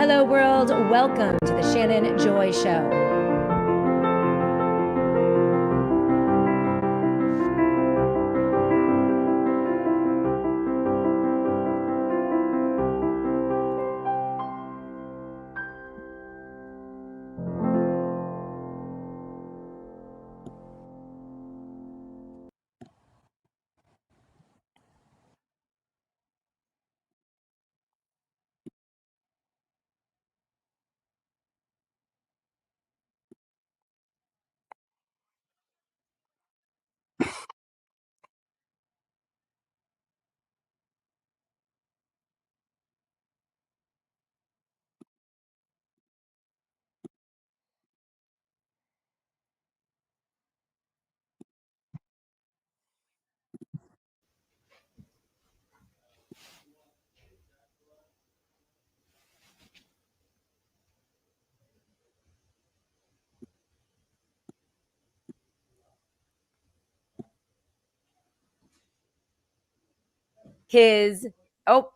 Hello, world. Welcome to the Shannon Joy Show.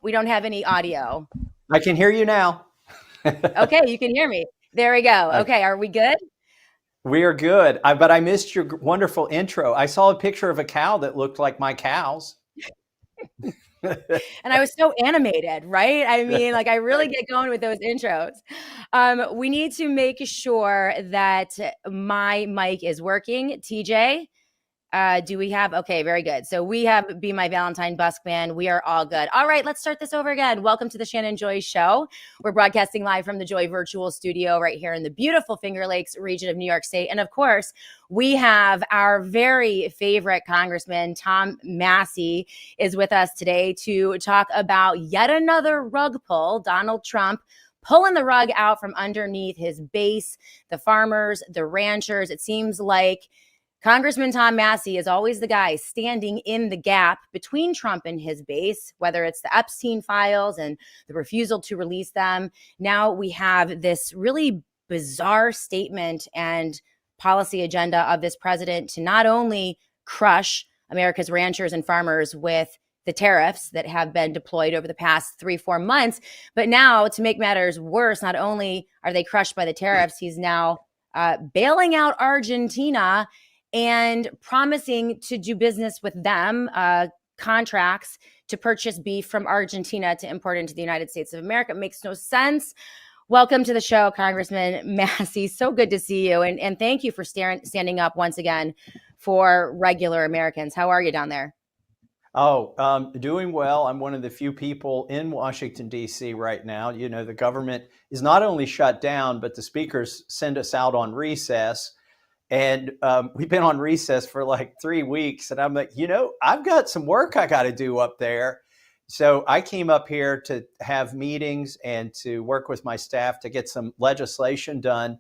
We don't have any audio. I can hear you now. Okay, you can hear me. There we go. Okay, are we good? We are good. But I missed your wonderful intro. I saw a picture of a cow that looked like my cows. And I was so animated, right? I mean, like I really get going with those intros. We need to make sure that my mic is working. TJ, do we have? Okay, very good. So we have Be My Valentine Buskman. We are all good. All right, let's start this over again. Welcome to the Shannon Joy Show. We're broadcasting live from the Joy Virtual Studio right here in the beautiful Finger Lakes region of New York State. And of course, we have our very favorite Congressman, Tom Massie, is with us today to talk about yet another rug pull. Donald Trump pulling the rug out from underneath his base, the farmers, the ranchers. It seems like Congressman Tom Massie is always the guy standing in the gap between Trump and his base, whether it's the Epstein files and the refusal to release them. Now we have this really bizarre statement and policy agenda of this president to not only crush America's ranchers and farmers with the tariffs that have been deployed over the past 3-4 months, but now to make matters worse, not only are they crushed by the tariffs, he's now bailing out Argentina and promising to do business with them, contracts to purchase beef from Argentina to import into the United States of America. It makes no sense. Welcome to the show, Congressman Massie. So good to see you. And thank you for standing up once again for regular Americans. How are you down there? Oh, doing well. I'm one of the few people in Washington, D.C. right now. You know, the government is not only shut down, but the speakers send us out on recess. And we've been on recess for like 3 weeks. And I'm like, I've got some work I got to do up there. So I came up here to have meetings and to work with my staff to get some legislation done.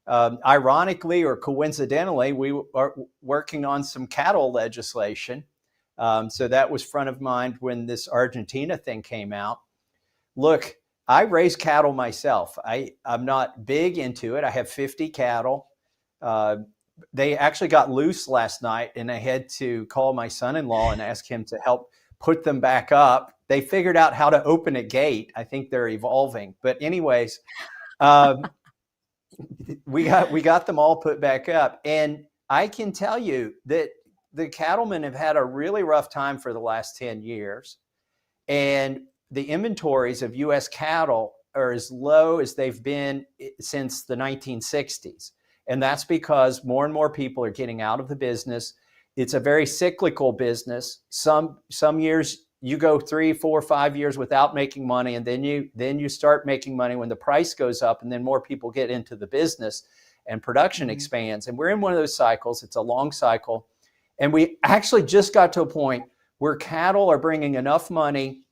Ironically or coincidentally, we are working on some cattle legislation. So that was front of mind when this Argentina thing came out. Look, I raise cattle myself. I'm not big into it. I have 50 cattle. They actually got loose last night and I had to call my son-in-law and ask him to help put them back up. They figured out how to open a gate. I think they're evolving. But anyways, we got them all put back up. And I can tell you that the cattlemen have had a really rough time for the last 10 years. And the inventories of U.S. cattle are as low as they've been since the 1960s. And that's because more and more people are getting out of the business. It's a very cyclical business. Some years you go 3, 4, 5 years without making money, and then you start making money when the price goes up, and then more people get into the business and production expands. And we're in one of those cycles. It's a long cycle. And we actually just got to a point where cattle are bringing enough money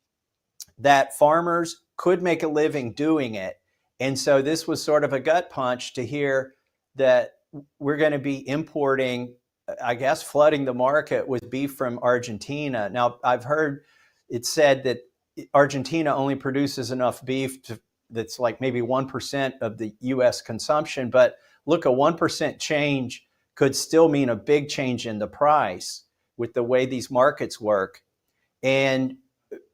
that farmers could make a living doing it. And so this was sort of a gut punch to hear that we're going to be importing, I guess, flooding the market with beef from Argentina. Now, I've heard it said that Argentina only produces enough beef that's like maybe 1% of the U.S. consumption. But look, a 1% change could still mean a big change in the price with the way these markets work. And,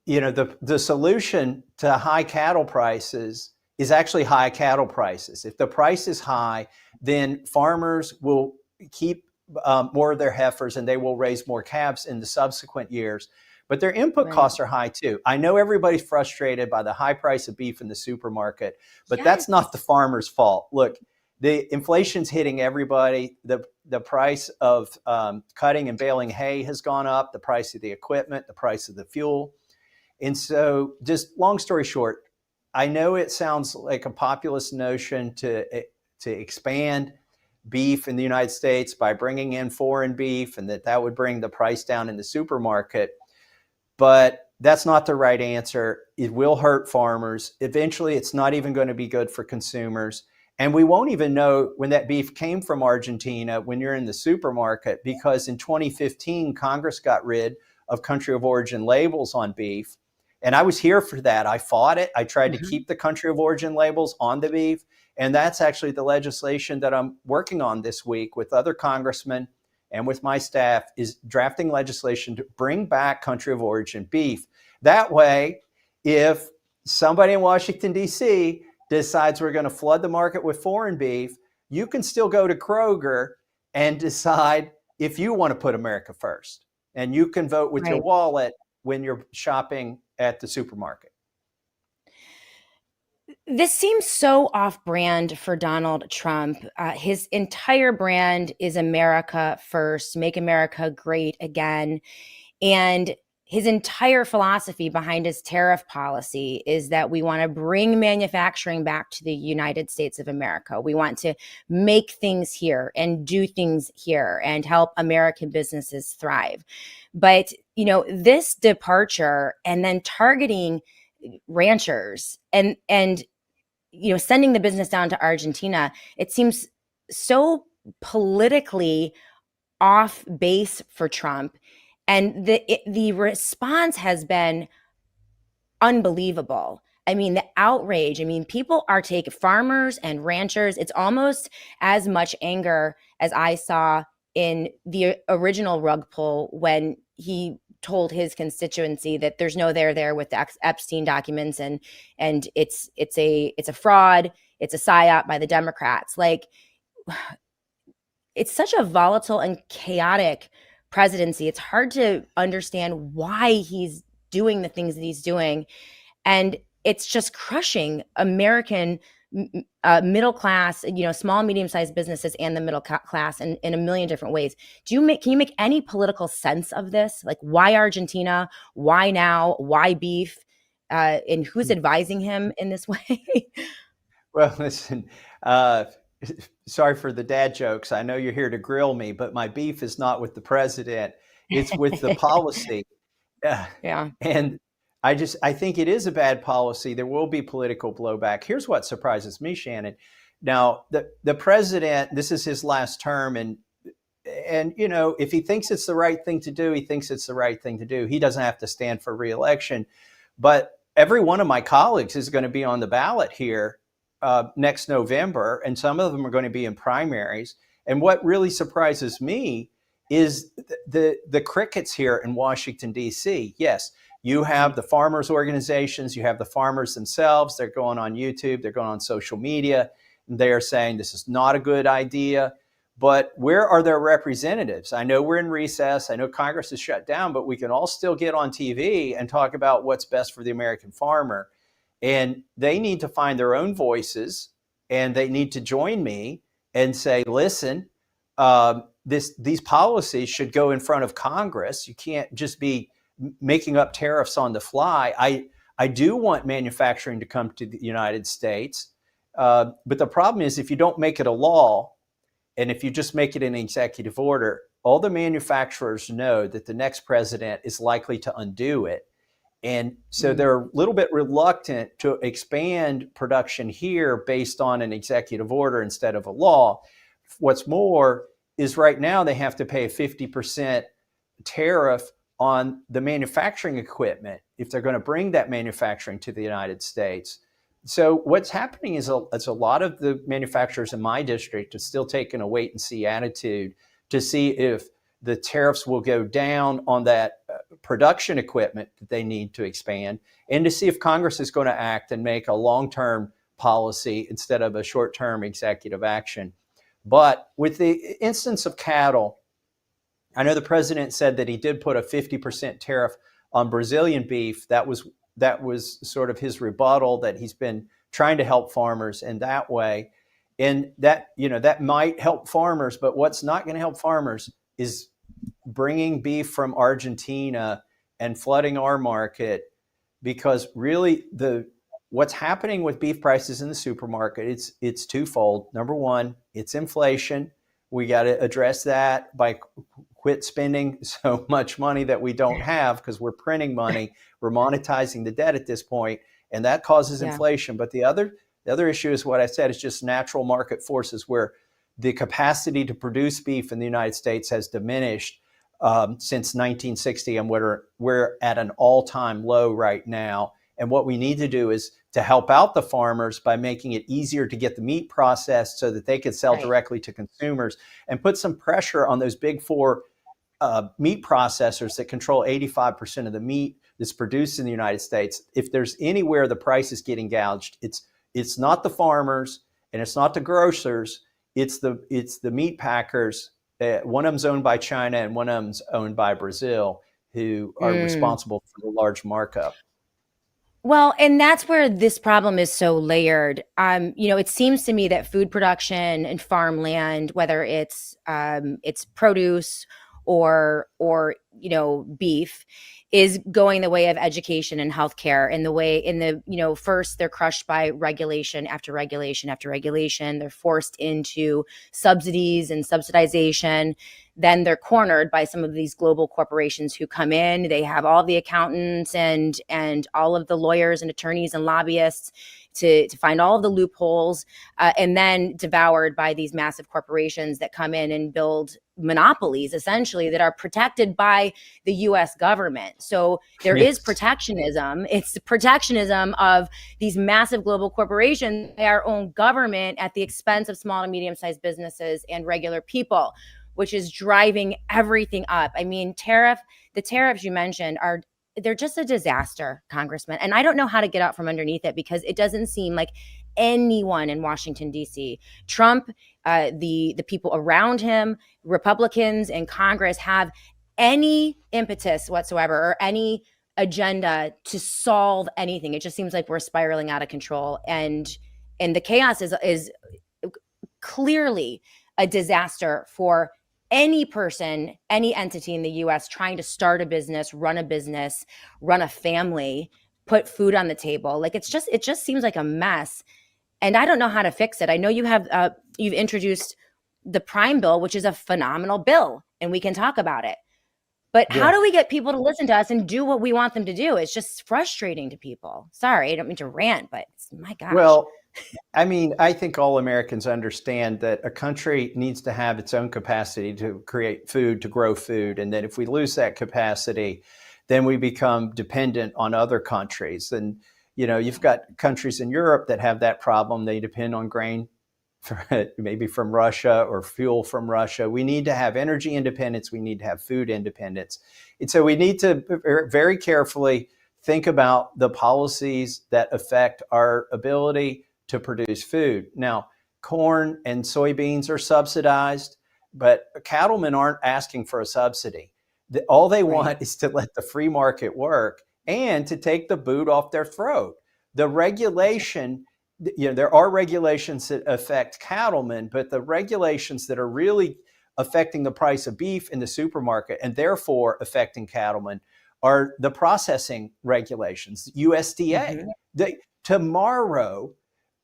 the solution to high cattle prices is actually high cattle prices. If the price is high, then farmers will keep more of their heifers and they will raise more calves in the subsequent years. But their input Right. costs are high too. I know everybody's frustrated by the high price of beef in the supermarket, but that's not the Yes. farmer's fault. Look, the inflation's hitting everybody. The price of cutting and baling hay has gone up, the price of the equipment, the price of the fuel. And so, just long story short, I know it sounds like a populist notion to expand beef in the United States by bringing in foreign beef, and that would bring the price down in the supermarket. But that's not the right answer. It will hurt farmers. Eventually, it's not even going to be good for consumers. And we won't even know when that beef came from Argentina when you're in the supermarket, because in 2015, Congress got rid of country of origin labels on beef. And I was here for that. I fought it. I tried to Mhm. keep the country of origin labels on the beef. And that's actually the legislation that I'm working on this week with other congressmen and with my staff, is drafting legislation to bring back country of origin beef. That way, if somebody in Washington, D.C. decides we're going to flood the market with foreign beef, you can still go to Kroger and decide if you want to put America first. And you can vote with your Right. wallet when you're shopping at the supermarket. This seems so off brand for Donald Trump. His entire brand is America first, make America great again. And his entire philosophy behind his tariff policy is that we want to bring manufacturing back to the United States of America. We want to make things here and do things here and help American businesses thrive. But, this departure and then targeting ranchers and sending the business down to Argentina, it seems so politically off base for Trump. And the response has been unbelievable. I mean, the outrage. I mean, people are taking, farmers and ranchers. It's almost as much anger as I saw in the original rug pull when he told his constituency that there's no there with the Epstein documents, and it's a fraud, it's a psyop by the Democrats. Like, it's such a volatile and chaotic presidency. It's hard to understand why he's doing the things that he's doing. And it's just crushing American middle class, small, medium-sized businesses and the middle class in a million different ways. Can you make any political sense of this? Like, why Argentina? Why now? Why beef? And who's advising him in this way? Well, listen, uh, sorry for the dad jokes. I know you're here to grill me, but my beef is not with the president. It's with the policy. Uh, Yeah. and I think it is a bad policy. There will be political blowback. Here's what surprises me, Shannon. Now, the president, this is his last term, and if he thinks it's the right thing to do, he thinks it's the right thing to do. He doesn't have to stand for reelection. But every one of my colleagues is going to be on the ballot here next November, and some of them are going to be in primaries. And what really surprises me is the crickets here in Washington, D.C. Yes, you have the farmers organizations, you have the farmers themselves. They're going on YouTube, they're going on social media, and they are saying this is not a good idea. But where are their representatives? I know we're in recess. I know Congress is shut down, but we can all still get on TV and talk about what's best for the American farmer. And they need to find their own voices, and they need to join me and say, listen, these policies should go in front of Congress. You can't just be making up tariffs on the fly. I do want manufacturing to come to the United States. But the problem is, if you don't make it a law, and if you just make it an executive order, all the manufacturers know that the next president is likely to undo it. And so Mm. they're a little bit reluctant to expand production here based on an executive order instead of a law. What's more is right now they have to pay a 50% tariff on the manufacturing equipment if they're going to bring that manufacturing to the United States. So what's happening is a lot of the manufacturers in my district are still taking a wait and see attitude to see if the tariffs will go down on that production equipment that they need to expand, and to see if Congress is going to act and make a long-term policy instead of a short-term executive action. But with the instance of cattle, I know the president said that he did put a 50% tariff on Brazilian beef. That was sort of his rebuttal, that he's been trying to help farmers in that way. And that, that might help farmers, but what's not going to help farmers is bringing beef from Argentina and flooding our market, because really what's happening with beef prices in the supermarket, it's twofold. Number one, it's inflation. We got to address that by quit spending so much money that we don't have, because we're printing money, we're monetizing the debt at this point, and that causes inflation. But the other issue is what I said, is just natural market forces, where the capacity to produce beef in the United States has diminished since 1960, and we're at an all-time low right now. And what we need to do is to help out the farmers by making it easier to get the meat processed so that they can sell directly to consumers, and put some pressure on those big four meat processors that control 85% of the meat that's produced in the United States. If there's anywhere the price is getting gouged, it's not the farmers and it's not the grocers, it's the meat packers. One of them's owned by China and one of them's owned by Brazil, who are responsible for the large markup. Well, and that's where this problem is so layered. It seems to me that food production and farmland, whether it's produce or beef, is going the way of education and healthcare, and first they're crushed by regulation after regulation after regulation. They're forced into subsidies and subsidization. Then they're cornered by some of these global corporations who come in. They have all the accountants and all of the lawyers and attorneys and lobbyists to find all of the loopholes, and then devoured by these massive corporations that come in and build monopolies, essentially, that are protected by the U.S. government. So there is protectionism. It's the protectionism of these massive global corporations by our own government at the expense of small and medium-sized businesses and regular people, which is driving everything up. I mean, the tariffs you mentioned they're just a disaster, Congressman. And I don't know how to get out from underneath it, because it doesn't seem like anyone in Washington, D.C., Trump, the people around him, Republicans in Congress, have any impetus whatsoever or any agenda to solve anything. It just seems like we're spiraling out of control. And the chaos is clearly a disaster for any person, any entity in the U.S. trying to start a business, run a family, put food on the table. Like, it just seems like a mess. And I don't know how to fix it. I know you've introduced the Prime bill, which is a phenomenal bill, and we can talk about it. But how do we get people to listen to us and do what we want them to do? It's just frustrating to people. Sorry, I don't mean to rant, but my gosh. Well, I mean, I think all Americans understand that a country needs to have its own capacity to create food, to grow food. And that if we lose that capacity, then we become dependent on other countries. And, you've got countries in Europe that have that problem. They depend on grain, maybe from Russia, or fuel from Russia. We need to have energy independence. We need to have food independence. And so we need to very carefully think about the policies that affect our ability to produce food. Now, corn and soybeans are subsidized, but cattlemen aren't asking for a subsidy. All they want is to let the free market work and to take the boot off their throat. The regulation, there are regulations that affect cattlemen, but the regulations that are really affecting the price of beef in the supermarket, and therefore affecting cattlemen, are the processing regulations, USDA. Tomorrow,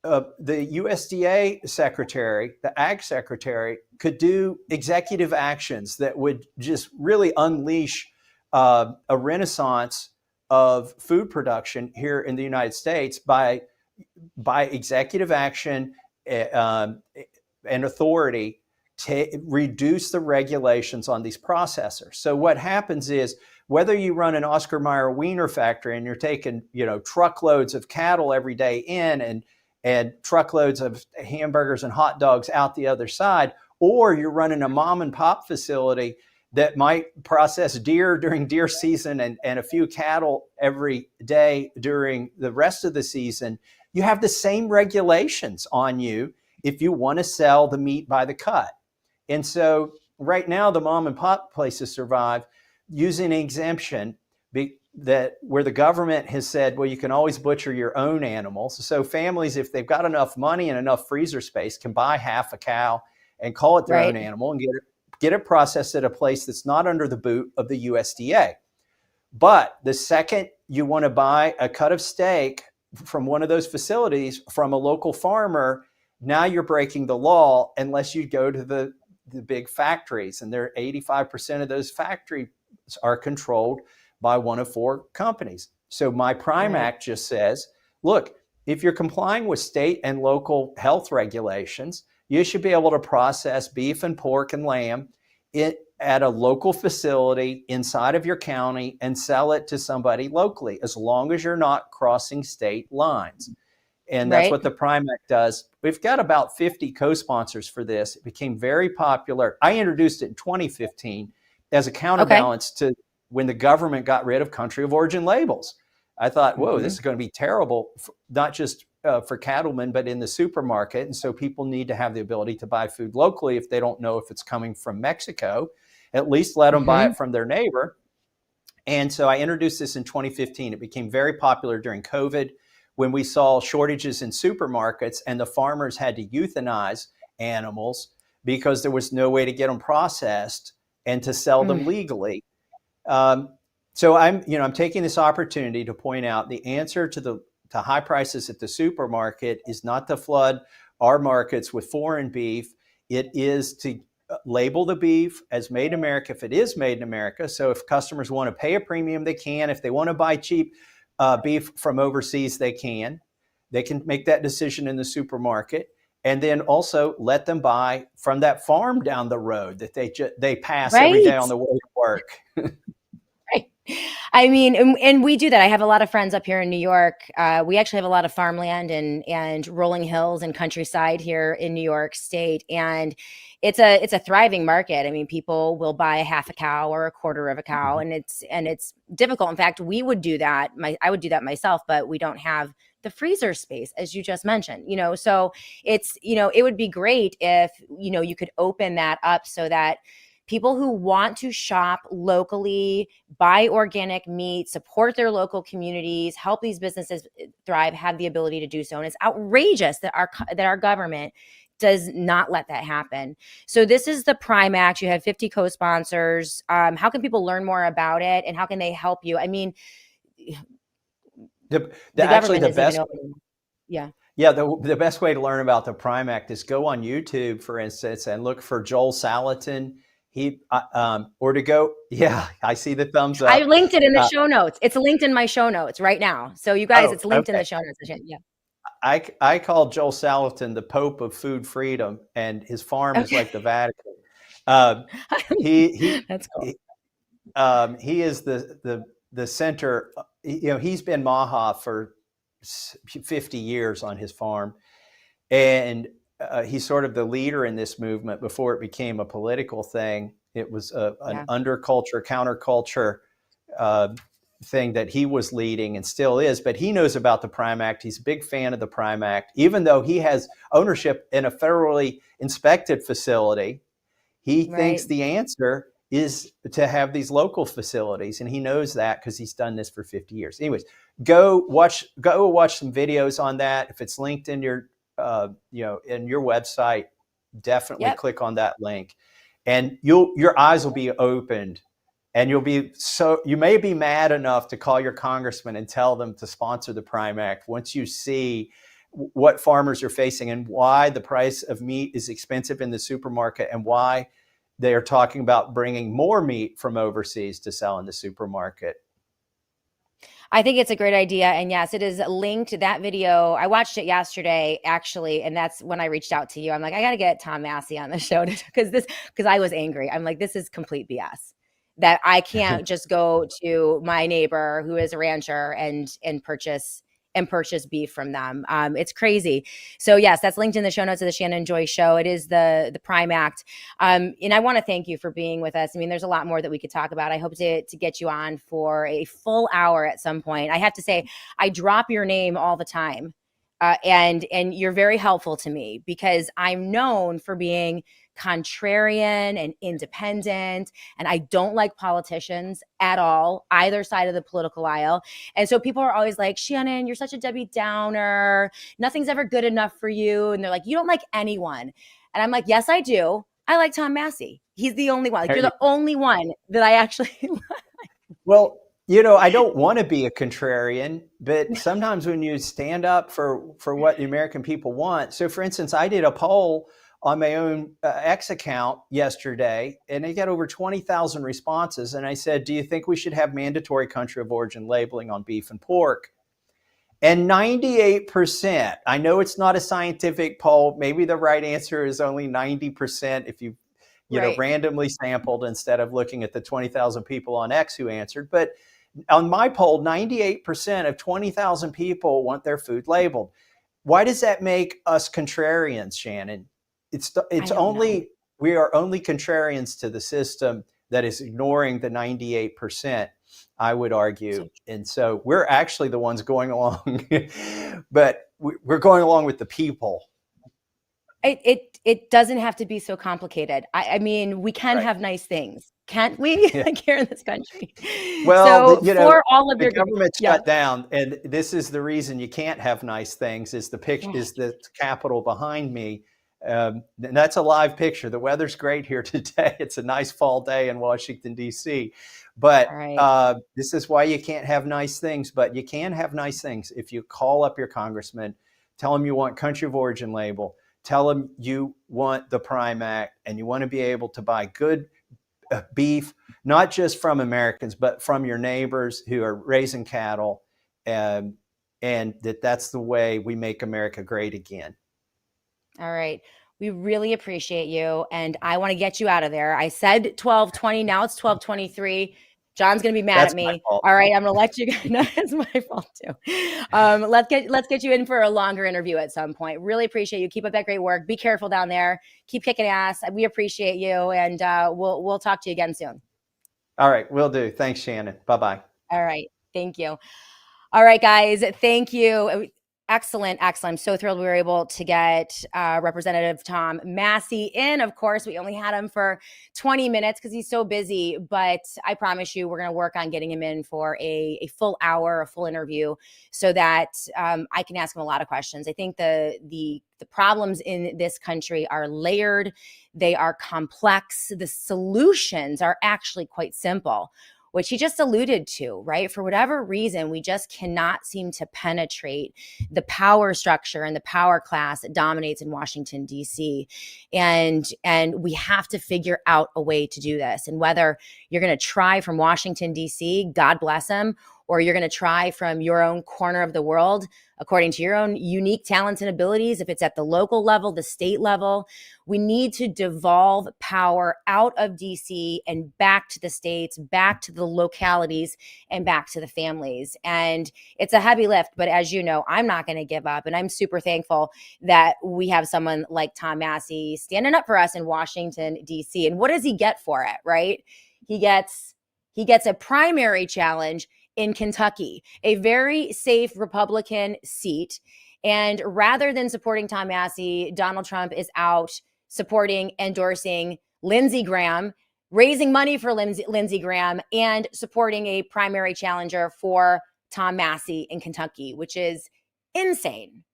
the USDA secretary, the ag secretary, could do executive actions that would just really unleash a renaissance of food production here in the United States by executive action and authority to reduce the regulations on these processors. So what happens is, whether you run an Oscar Mayer wiener factory and you're taking, truckloads of cattle every day in and truckloads of hamburgers and hot dogs out the other side, or you're running a mom and pop facility that might process deer during deer season and a few cattle every day during the rest of the season, you have the same regulations on you if you want to sell the meat by the cut. And so right now, the mom and pop places survive using an exemption that where the government has said, well, you can always butcher your own animals. So families, if they've got enough money and enough freezer space, can buy half a cow and call it their own Right. animal and get it processed at a place that's not under the boot of the USDA. But the second you want to buy a cut of steak from one of those facilities from a local farmer, now you're breaking the law unless you go to the big factories. And there 85% of those factories are controlled by one of four companies. So my Prime Act just says, look, if you're complying with state and local health regulations, you should be able to process beef and pork and lamb at a local facility inside of your county and sell it to somebody locally, as long as you're not crossing state lines. And that's Right. what the Prime Act does. We've got about 50 co-sponsors for this. It became very popular. I introduced it in 2015 as a Okay. counterbalance to when the government got rid of country of origin labels. I thought, whoa, this is going to be terrible, not just for cattlemen, but in the supermarket. And so people need to have the ability to buy food locally if they don't know if it's coming from Mexico. At least let them buy it from their neighbor. And so I introduced this in 2015. It became very popular during COVID when we saw shortages in supermarkets and the farmers had to euthanize animals because there was no way to get them processed and to sell them legally. So I'm taking this opportunity to point out the answer to high prices at the supermarket is not to flood our markets with foreign beef. It is to label the beef as made in America if it is made in America. So if customers want to pay a premium, they can. If they want to buy cheap beef from overseas, they can. They can make that decision in the supermarket. And then also let them buy from that farm down the road that they pass every day Right. on the way to work. Right. I mean, and we do that. I have a lot of friends up here in New York. We actually have a lot of farmland and rolling hills and countryside here in New York State, and it's a thriving market. I mean, people will buy a half a cow or a quarter of a cow, and it's difficult. In fact, we would do that. I would do that myself, but we don't have the freezer space, as you just mentioned. So it's it would be great if you could open that up so that people who want to shop locally, buy organic meat, support their local communities, help these businesses thrive, have the ability to do so. And it's outrageous that our government does not let that happen. So this is the Prime Act. You have 50 co-sponsors. How can people learn more about it, and how can they help you? I mean, the government isn't even open. Yeah. Yeah, the best way to learn about the Prime Act is go on YouTube, for instance, and look for Joel Salatin. Or to go, yeah, I see the thumbs up. I linked it in the show notes. It's linked in my show notes right now. So you guys, it's linked in the show notes. Yeah. I call Joel Salatin the Pope of food freedom, and his farm is like the Vatican. That's cool. He is the center. He's been Maha for 50 years on his farm, and he's sort of the leader in this movement before it became a political thing. It was an underculture, counterculture thing that he was leading and still is, but he knows about the Prime Act. He's a big fan of the Prime Act, even though he has ownership in a federally inspected facility. He thinks the answer is to have these local facilities, and he knows that because he's done this for 50 years. Anyways, go watch some videos on that. If it's linked in your in your website, definitely click on that link, and your eyes will be opened, and you may be mad enough to call your congressman and tell them to sponsor the Prime Act once you see what farmers are facing and why the price of meat is expensive in the supermarket and why they are talking about bringing more meat from overseas to sell in the supermarket. I think it's a great idea. And yes, it is linked. That video, I watched it yesterday, actually. And that's when I reached out to you. I'm like, I got to get Tom Massie on the show because I was angry. I'm like, this is complete BS. That I can't just go to my neighbor who is a rancher and purchase beef from them. It's crazy. So yes, that's linked in the show notes of the Shannon Joy Show. It is the Prime Act. And I want to thank you for being with us. I mean, there's a lot more that we could talk about. I hope to get you on for a full hour at some point. I have to say, I drop your name all the time. and you're very helpful to me because I'm known for being contrarian and independent, and I don't like politicians at all, either side of the political aisle. And so people are always like, Shannon, you're such a Debbie Downer. Nothing's ever good enough for you. And they're like, you don't like anyone. And I'm like, yes, I do. I like Tom Massie. He's the only one. Like, There you're you the only one that I actually Well, I don't want to be a contrarian, but sometimes when you stand up for what the American people want. So, for instance, I did a poll on my own X account yesterday, and I got over 20,000 responses. And I said, "Do you think we should have mandatory country of origin labeling on beef and pork?" And 98%. I know it's not a scientific poll. Maybe the right answer is only 90% if you right. randomly sampled instead of looking at the 20,000 people on X who answered. But on my poll, 98% of 20,000 people want their food labeled. Why does that make us contrarians, Shannon? I It's don't know. only we are only contrarians to the system that is ignoring the 98%, I would So argue. And so we're actually the ones going along, but we're going along with the people. it doesn't have to be so complicated. I mean, we can Right. have nice things, can't we? Yeah. Like here in this country. Well, So for all of the your good, government yeah, shut down, and this is the reason you can't have nice things. Is the picture oh, is the Capitol behind me? And that's a live picture. The weather's great here today. It's a nice fall day in Washington D.C. But all right, this is why you can't have nice things. But you can have nice things if you call up your congressman, tell him you want country of origin label, tell him you want the Prime Act, and you want to be able to buy good beef, not just from Americans, but from your neighbors who are raising cattle, and that's the way we make America great again. all right. We really appreciate you, and I want to get you out of there. I said 12:20. Now it's 12:23. John's gonna be mad That's at my me. fault. All right, I'm gonna let you. No, it's my fault too. Let's get you in for a longer interview at some point. Really appreciate you. Keep up that great work. Be careful down there. Keep kicking ass. We appreciate you, and we'll talk to you again soon. All right, will do. Thanks, Shannon. Bye bye. All right, thank you. All right, guys, thank you. Excellent, excellent. I'm so thrilled we were able to get Representative Tom Massie in. Of course, we only had him for 20 minutes because he's so busy, but I promise you we're going to work on getting him in for a full hour, a full interview, so that I can ask him a lot of questions. I think the problems in this country are layered. They are complex. The solutions are actually quite simple, which he just alluded to, right? For whatever reason, we just cannot seem to penetrate the power structure and the power class that dominates in Washington, D.C. And we have to figure out a way to do this. And whether you're going to try from Washington, D.C., God bless him, or you're going to try from your own corner of the world, according to your own unique talents and abilities, if it's at the local level, the state level, we need to devolve power out of DC and back to the states, back to the localities, and back to the families. And it's a heavy lift, but as you know, I'm not going to give up. And I'm super thankful that we have someone like Tom Massie standing up for us in Washington, DC. And what does he get for it, right? He gets a primary challenge in Kentucky, a very safe Republican seat. And rather than supporting Tom Massie, Donald Trump is out supporting, endorsing Lindsey Graham, raising money for Lindsey Graham, and supporting a primary challenger for Tom Massie in Kentucky, which is insane.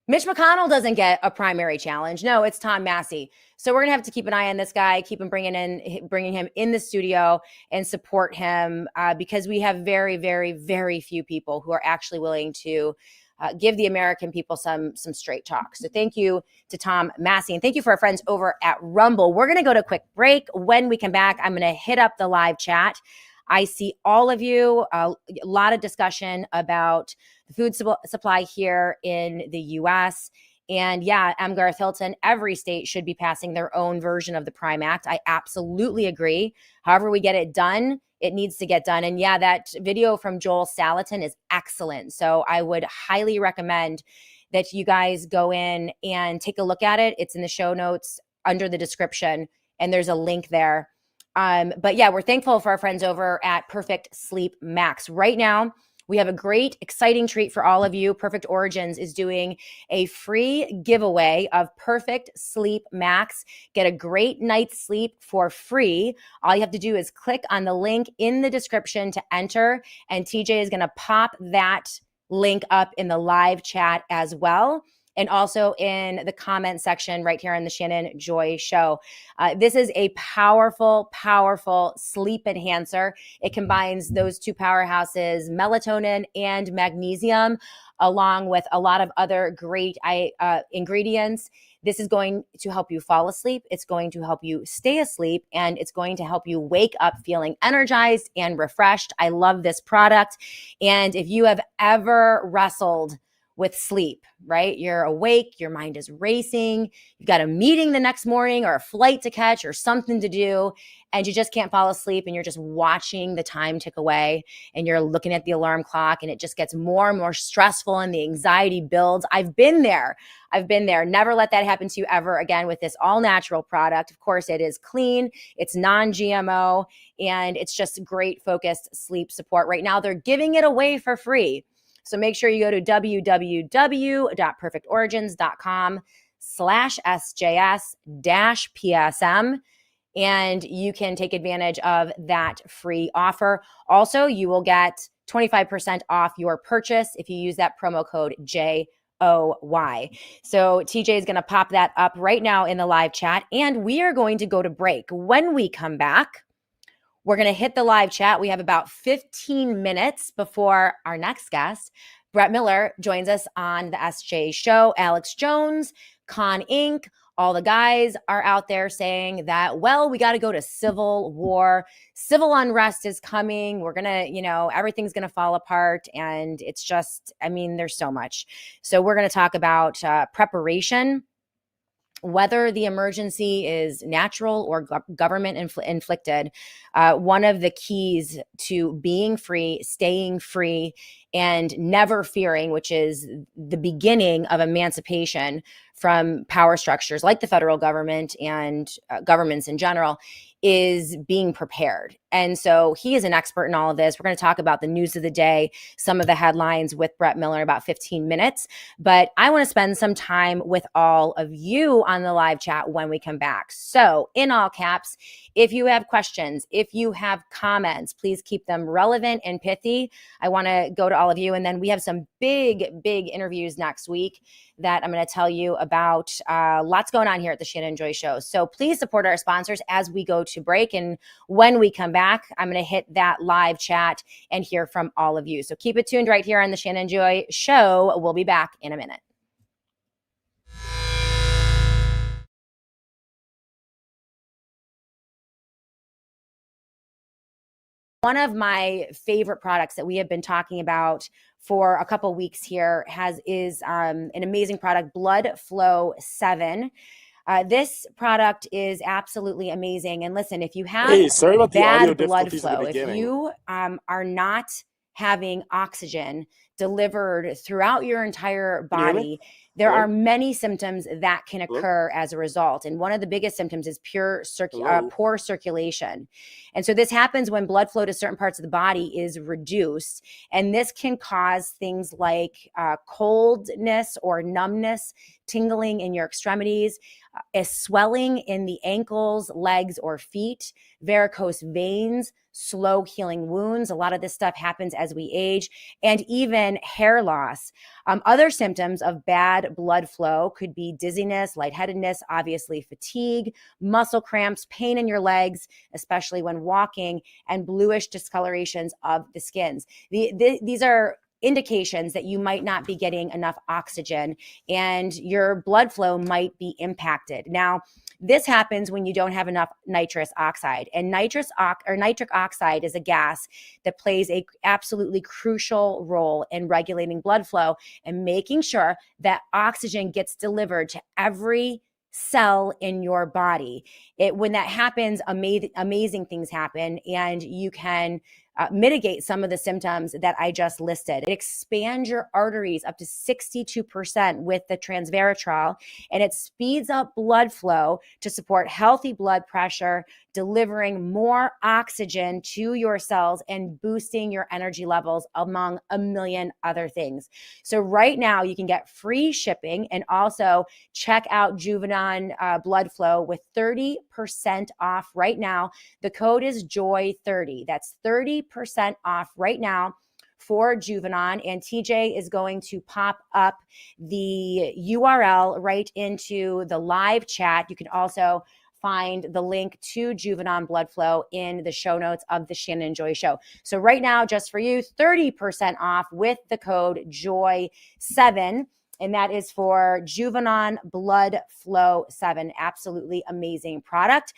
Mitch McConnell doesn't get a primary challenge. No, it's Tom Massie. So we're gonna have to keep an eye on this guy, keep him bringing him in the studio and support him because we have very, very, very few people who are actually willing to give the American people some straight talk. So thank you to Tom Massie, and thank you for our friends over at Rumble. We're gonna go to a quick break. When we come back, I'm gonna hit up the live chat. I see all of you, a lot of discussion about the food supply here in the US. And yeah, I'm Gareth Hilton. Every state should be passing their own version of the Prime Act. I absolutely agree. However we get it done, it needs to get done. And yeah, that video from Joel Salatin is excellent. So I would highly recommend that you guys go in and take a look at it. It's in the show notes under the description, and there's a link there. But yeah, we're thankful for our friends over at Perfect Sleep Max. Right now, we have a great, exciting treat for all of you. Perfect Origins is doing a free giveaway of Perfect Sleep Max. Get a great night's sleep for free. All you have to do is click on the link in the description to enter, and TJ is going to pop that link up in the live chat as well, and also in the comment section right here on the Shannon Joy Show. This is a powerful, powerful sleep enhancer. It combines those two powerhouses, melatonin and magnesium, along with a lot of other great ingredients. This is going to help you fall asleep. It's going to help you stay asleep, and it's going to help you wake up feeling energized and refreshed. I love this product. And if you have ever wrestled with sleep, right? You're awake, your mind is racing, you've got a meeting the next morning or a flight to catch or something to do, and you just can't fall asleep, and you're just watching the time tick away, and you're looking at the alarm clock, and it just gets more and more stressful, and the anxiety builds. I've been there. Never let that happen to you ever again with this all-natural product. Of course, it is clean, it's non-GMO, and it's just great focused sleep support. Right now, they're giving it away for free. So make sure you go to www.perfectorigins.com/SJS-PSM, and you can take advantage of that free offer. Also, you will get 25% off your purchase if you use that promo code JOY. So TJ is going to pop that up right now in the live chat, and we are going to go to break. When we come back, we're going to hit the live chat. We have about 15 minutes before our next guest, Brett Miller, joins us on the SJ Show. Alex Jones, Con Inc., all the guys are out there saying that, well, we got to go to civil war. Civil unrest is coming. We're going to, everything's going to fall apart. And it's just, there's so much. So we're going to talk about preparation, whether the emergency is natural or government inflicted. One of the keys to being free, staying free, and never fearing, which is the beginning of emancipation from power structures like the federal government and governments in general, is being prepared. And so he is an expert in all of this. We're going to talk about the news of the day, some of the headlines with Brett Miller, about 15 minutes. But I want to spend some time with all of you on the live chat when we come back. So in all caps, if you have questions, if you have comments, please keep them relevant and pithy. I want to go to all of you. And then we have some big interviews next week that I'm going to tell you about. Lots going on here at the Shannon Joy Show. So please support our sponsors as we go to break. And when we come back, I'm going to hit that live chat and hear from all of you. So keep it tuned right here on the Shannon Joy Show. We'll be back in a minute. One of my favorite products that we have been talking about for a couple weeks here is an amazing product, Blood Flow 7. This product is absolutely amazing. And listen, if you have bad blood flow, if you are not having oxygen delivered throughout your entire body, there are many symptoms that can occur as a result. And one of the biggest symptoms is poor circulation. And so this happens when blood flow to certain parts of the body is reduced. And this can cause things like coldness or numbness, tingling in your extremities, a swelling in the ankles, legs, or feet, varicose veins, slow healing wounds. A lot of this stuff happens as we age, and even hair loss. Other symptoms of bad blood flow could be dizziness, lightheadedness, obviously fatigue, muscle cramps, pain in your legs, especially when walking, and bluish discolorations of the skins. These are indications that you might not be getting enough oxygen and your blood flow might be impacted. Now, this happens when you don't have enough nitrous oxide. And nitric oxide is a gas that plays a absolutely crucial role in regulating blood flow and making sure that oxygen gets delivered to every cell in your body. When that happens, amazing things happen, and you can mitigate some of the symptoms that I just listed. It expands your arteries up to 62% with the transveratral, and it speeds up blood flow to support healthy blood pressure, delivering more oxygen to your cells and boosting your energy levels, among a million other things. So right now you can get free shipping and also check out Juvenon Blood Flow with 30% off right now. The code is JOY30. That's 30% off right now for Juvenon, and TJ is going to pop up the URL right into the live chat. You can also find the link to Juvenon Blood Flow in the show notes of the Shannon Joy Show. So right now, just for you, 30% off with the code JOY7. And that is for Juvenon Blood Flow 7. Absolutely amazing product.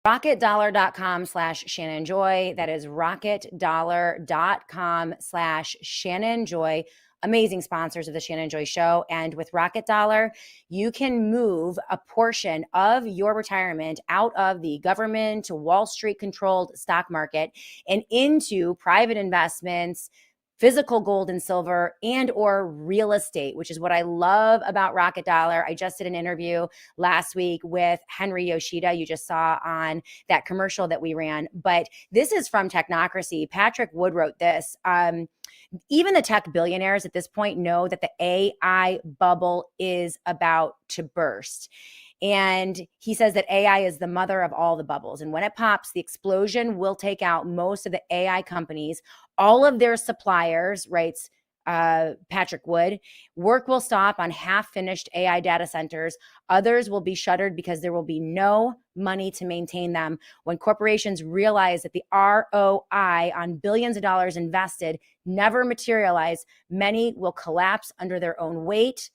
RocketDollar.com/Shannon Joy. That is RocketDollar.com/Shannon Joy. Amazing sponsors of the Shannon Joy Show. And with Rocket Dollar, you can move a portion of your retirement out of the government to Wall Street controlled stock market and into private investments, physical gold and silver, and or real estate, which is what I love about Rocket Dollar. I just did an interview last week with Henry Yoshida. You just saw on that commercial that we ran, but this is from Technocracy. Patrick Wood wrote this. Even the tech billionaires at this point know that the AI bubble is about to burst. And he says that AI is the mother of all the bubbles. And when it pops, the explosion will take out most of the AI companies, all of their suppliers, writes Patrick Wood. Work will stop on half-finished AI data centers. Others will be shuttered because there will be no money to maintain them. When corporations realize that the ROI on billions of dollars invested never materialize, many will collapse under their own weight.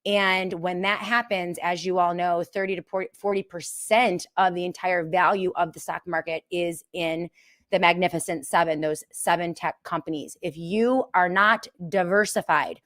And when that happens, as you all know, 30 to 40% of the entire value of the stock market is in the Magnificent Seven, those 7 tech companies. If you are not diversified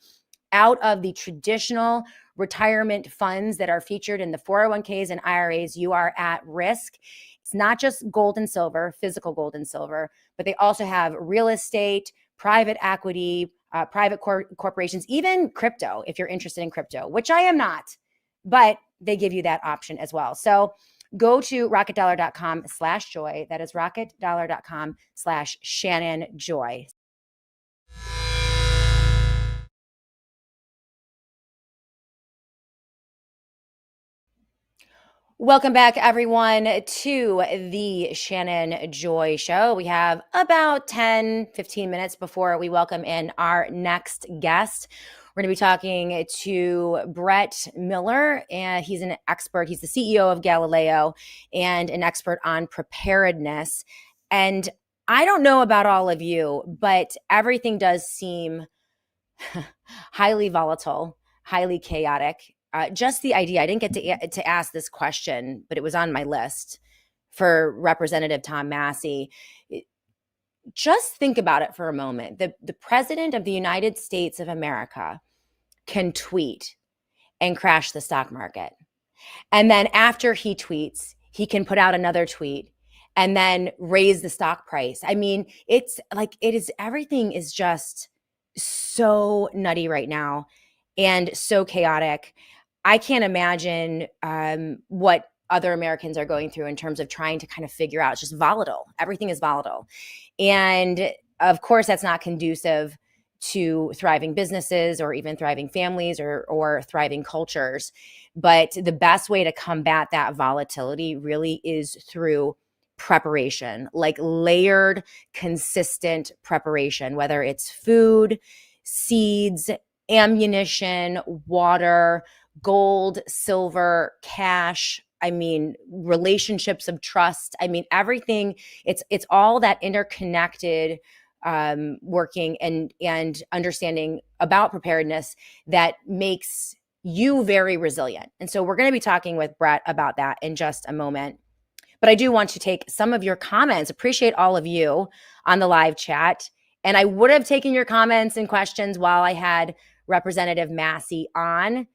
out of the traditional retirement funds that are featured in the 401ks and IRAs, you are at risk. It's not just gold and silver, physical gold and silver, but they also have real estate, private equity, private corporations, even crypto, if you're interested in crypto, which I am not, but they give you that option as well. So go to rocketdollar.com/joy. That is rocketdollar.com/Shannon Joy. Welcome back, everyone, to the Shannon Joy Show. We have about 10, 15 minutes before we welcome in our next guest. We're going to be talking to Brett Miller, and he's an expert. He's the CEO of Galileo and an expert on preparedness. And I don't know about all of you, but everything does seem highly volatile, highly chaotic. Just the idea, I didn't get to ask this question, but it was on my list for Representative Tom Massie. Just think about it for a moment. The president of the United States of America can tweet and crash the stock market. And then after he tweets, he can put out another tweet and then raise the stock price. I mean, it's like everything is just so nutty right now and so chaotic. I can't imagine what other Americans are going through in terms of trying to kind of figure out. It's just volatile. Everything is volatile. And of course, that's not conducive to thriving businesses or even thriving families or thriving cultures. But the best way to combat that volatility really is through preparation, like layered, consistent preparation, whether it's food, seeds, ammunition, water, gold, silver, cash. I mean, relationships of trust. I mean, everything. It's all that interconnected working and understanding about preparedness that makes you very resilient. And so we're going to be talking with Brett about that in just a moment. But I do want to take some of your comments. Appreciate all of you on the live chat. And I would have taken your comments and questions while I had Representative Massie on.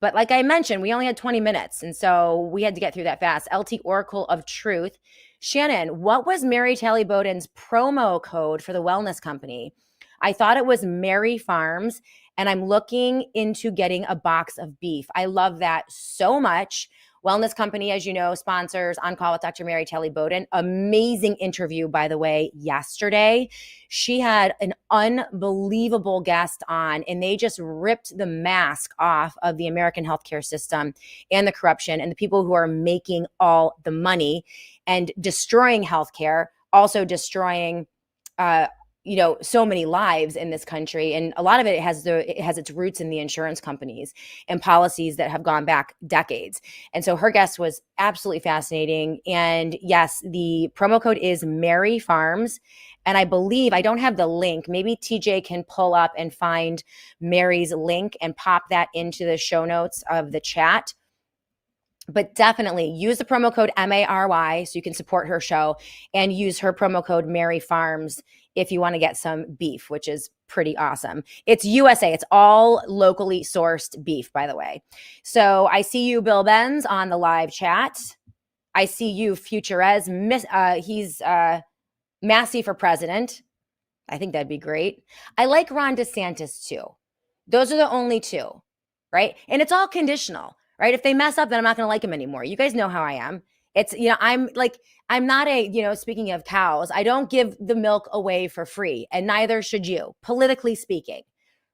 But like I mentioned, we only had 20 minutes. And so we had to get through that fast. LT Oracle of Truth. Shannon, what was Mary Talley Bowden's promo code for the wellness company? I thought it was Mary Farms, and I'm looking into getting a box of beef. I love that so much. Wellness Company, as you know, sponsors On Call with Dr. Mary Telly Bowden. Amazing interview, by the way, yesterday. She had an unbelievable guest on, and they just ripped the mask off of the American healthcare system and the corruption and the people who are making all the money and destroying healthcare, also destroying so many lives in this country. And a lot of it has its roots in the insurance companies and policies that have gone back decades. And so her guest was absolutely fascinating. And yes, the promo code is Mary Farms. And I believe, I don't have the link. Maybe TJ can pull up and find Mary's link and pop that into the show notes of the chat. But definitely use the promo code MARY so you can support her show, and use her promo code Mary Farms if you want to get some beef, which is pretty awesome. It's USA. It's all locally sourced beef, by the way. So I see you, Bill Benz, on the live chat. I see you, Futurez. He's Massie for president. I think that'd be great. I like Ron DeSantis too. Those are the only two, right? And it's all conditional, right? If they mess up, then I'm not going to like them anymore. You guys know how I am. It's, I'm not speaking of cows, I don't give the milk away for free, and neither should you, politically speaking,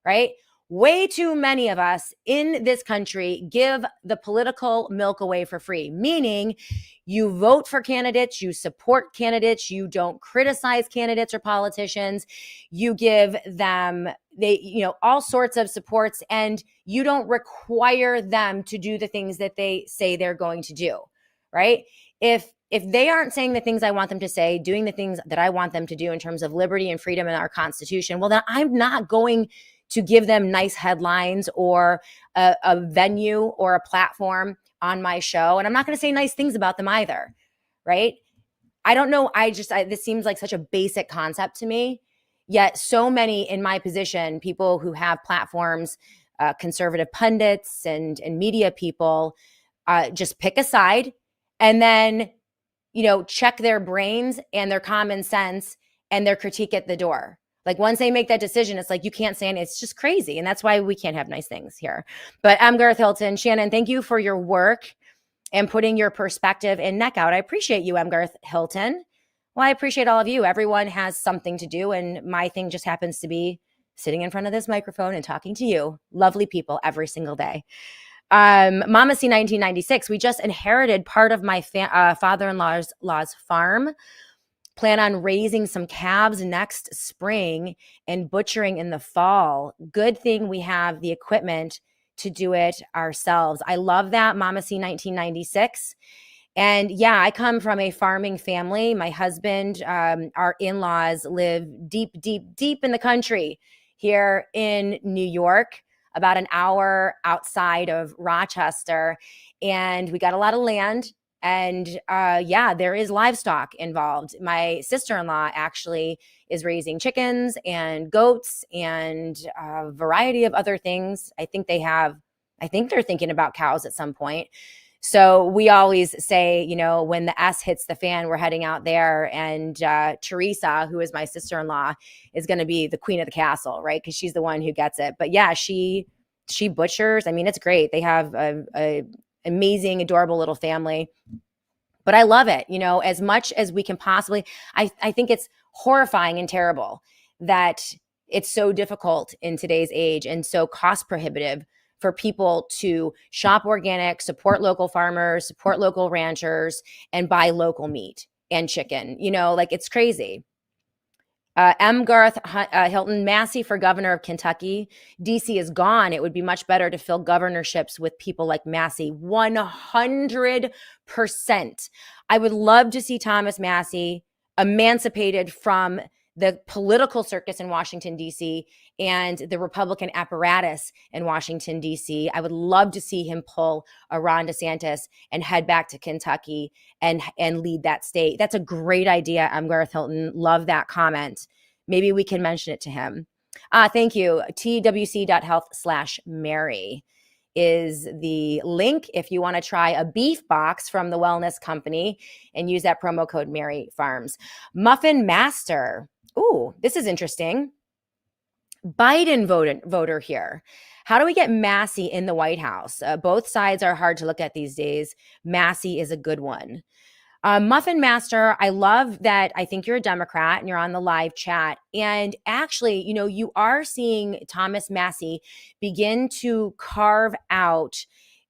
right? Way too many of us in this country give the political milk away for free, meaning you vote for candidates, you support candidates, you don't criticize candidates or politicians, you give them all sorts of supports, and you don't require them to do the things that they say they're going to do, right? If they aren't saying the things I want them to say, doing the things that I want them to do in terms of liberty and freedom in our Constitution, well, then I'm not going to give them nice headlines or a venue or a platform on my show. And I'm not going to say nice things about them either, right? I don't know. This seems like such a basic concept to me. Yet so many in my position, people who have platforms, conservative pundits and media people, just pick a side and then, check their brains and their common sense and their critique at the door. Like once they make that decision, it's like, you can't say it. It's just crazy. And that's why we can't have nice things here. But I'm Garth Hilton. Shannon, thank you for your work and putting your perspective and neck out. I appreciate you, Garth Hilton. Well, I appreciate all of you. Everyone has something to do. And my thing just happens to be sitting in front of this microphone and talking to you, lovely people, every single day. Mama C 1996, we just inherited part of my father-in-law's farm. Plan on raising some calves next spring and butchering in the fall. Good thing we have the equipment to do it ourselves. I love that, Mama C 1996. And yeah, I come from a farming family. My husband, our in-laws live deep, deep, deep in the country here in New York, about an hour outside of Rochester. And we got a lot of land. And there is livestock involved. My sister-in-law actually is raising chickens and goats and a variety of other things. I think they're thinking about cows at some point. So we always say, when the S hits the fan, we're heading out there. And Teresa, who is my sister-in-law, is going to be the queen of the castle, right? Because she's the one who gets it. But yeah, she butchers. I mean, it's great. They have a amazing, adorable little family. But I love it, as much as we can possibly. I think it's horrifying and terrible that it's so difficult in today's age and so cost prohibitive for people to shop organic, support local farmers, support local ranchers, and buy local meat and chicken. It's crazy. Garth Hilton, Massie for governor of Kentucky. DC is gone. It would be much better to fill governorships with people like Massie. 100%. I would love to see Thomas Massie emancipated from the political circus in Washington, D.C. and the Republican apparatus in Washington, D.C. I would love to see him pull a Ron DeSantis and head back to Kentucky and lead that state. That's a great idea. Garth Hilton. Love that comment. Maybe we can mention it to him. Thank you. twc.health/Mary is the link if you want to try a beef box from the Wellness Company and use that promo code Mary Farms. Muffin Master. Ooh, this is interesting. Biden voter here. How do we get Massie in the White House? Both sides are hard to look at these days. Massie is a good one. Muffin Master, I love that. I think you're a Democrat and you're on the live chat. And actually, you are seeing Thomas Massie begin to carve out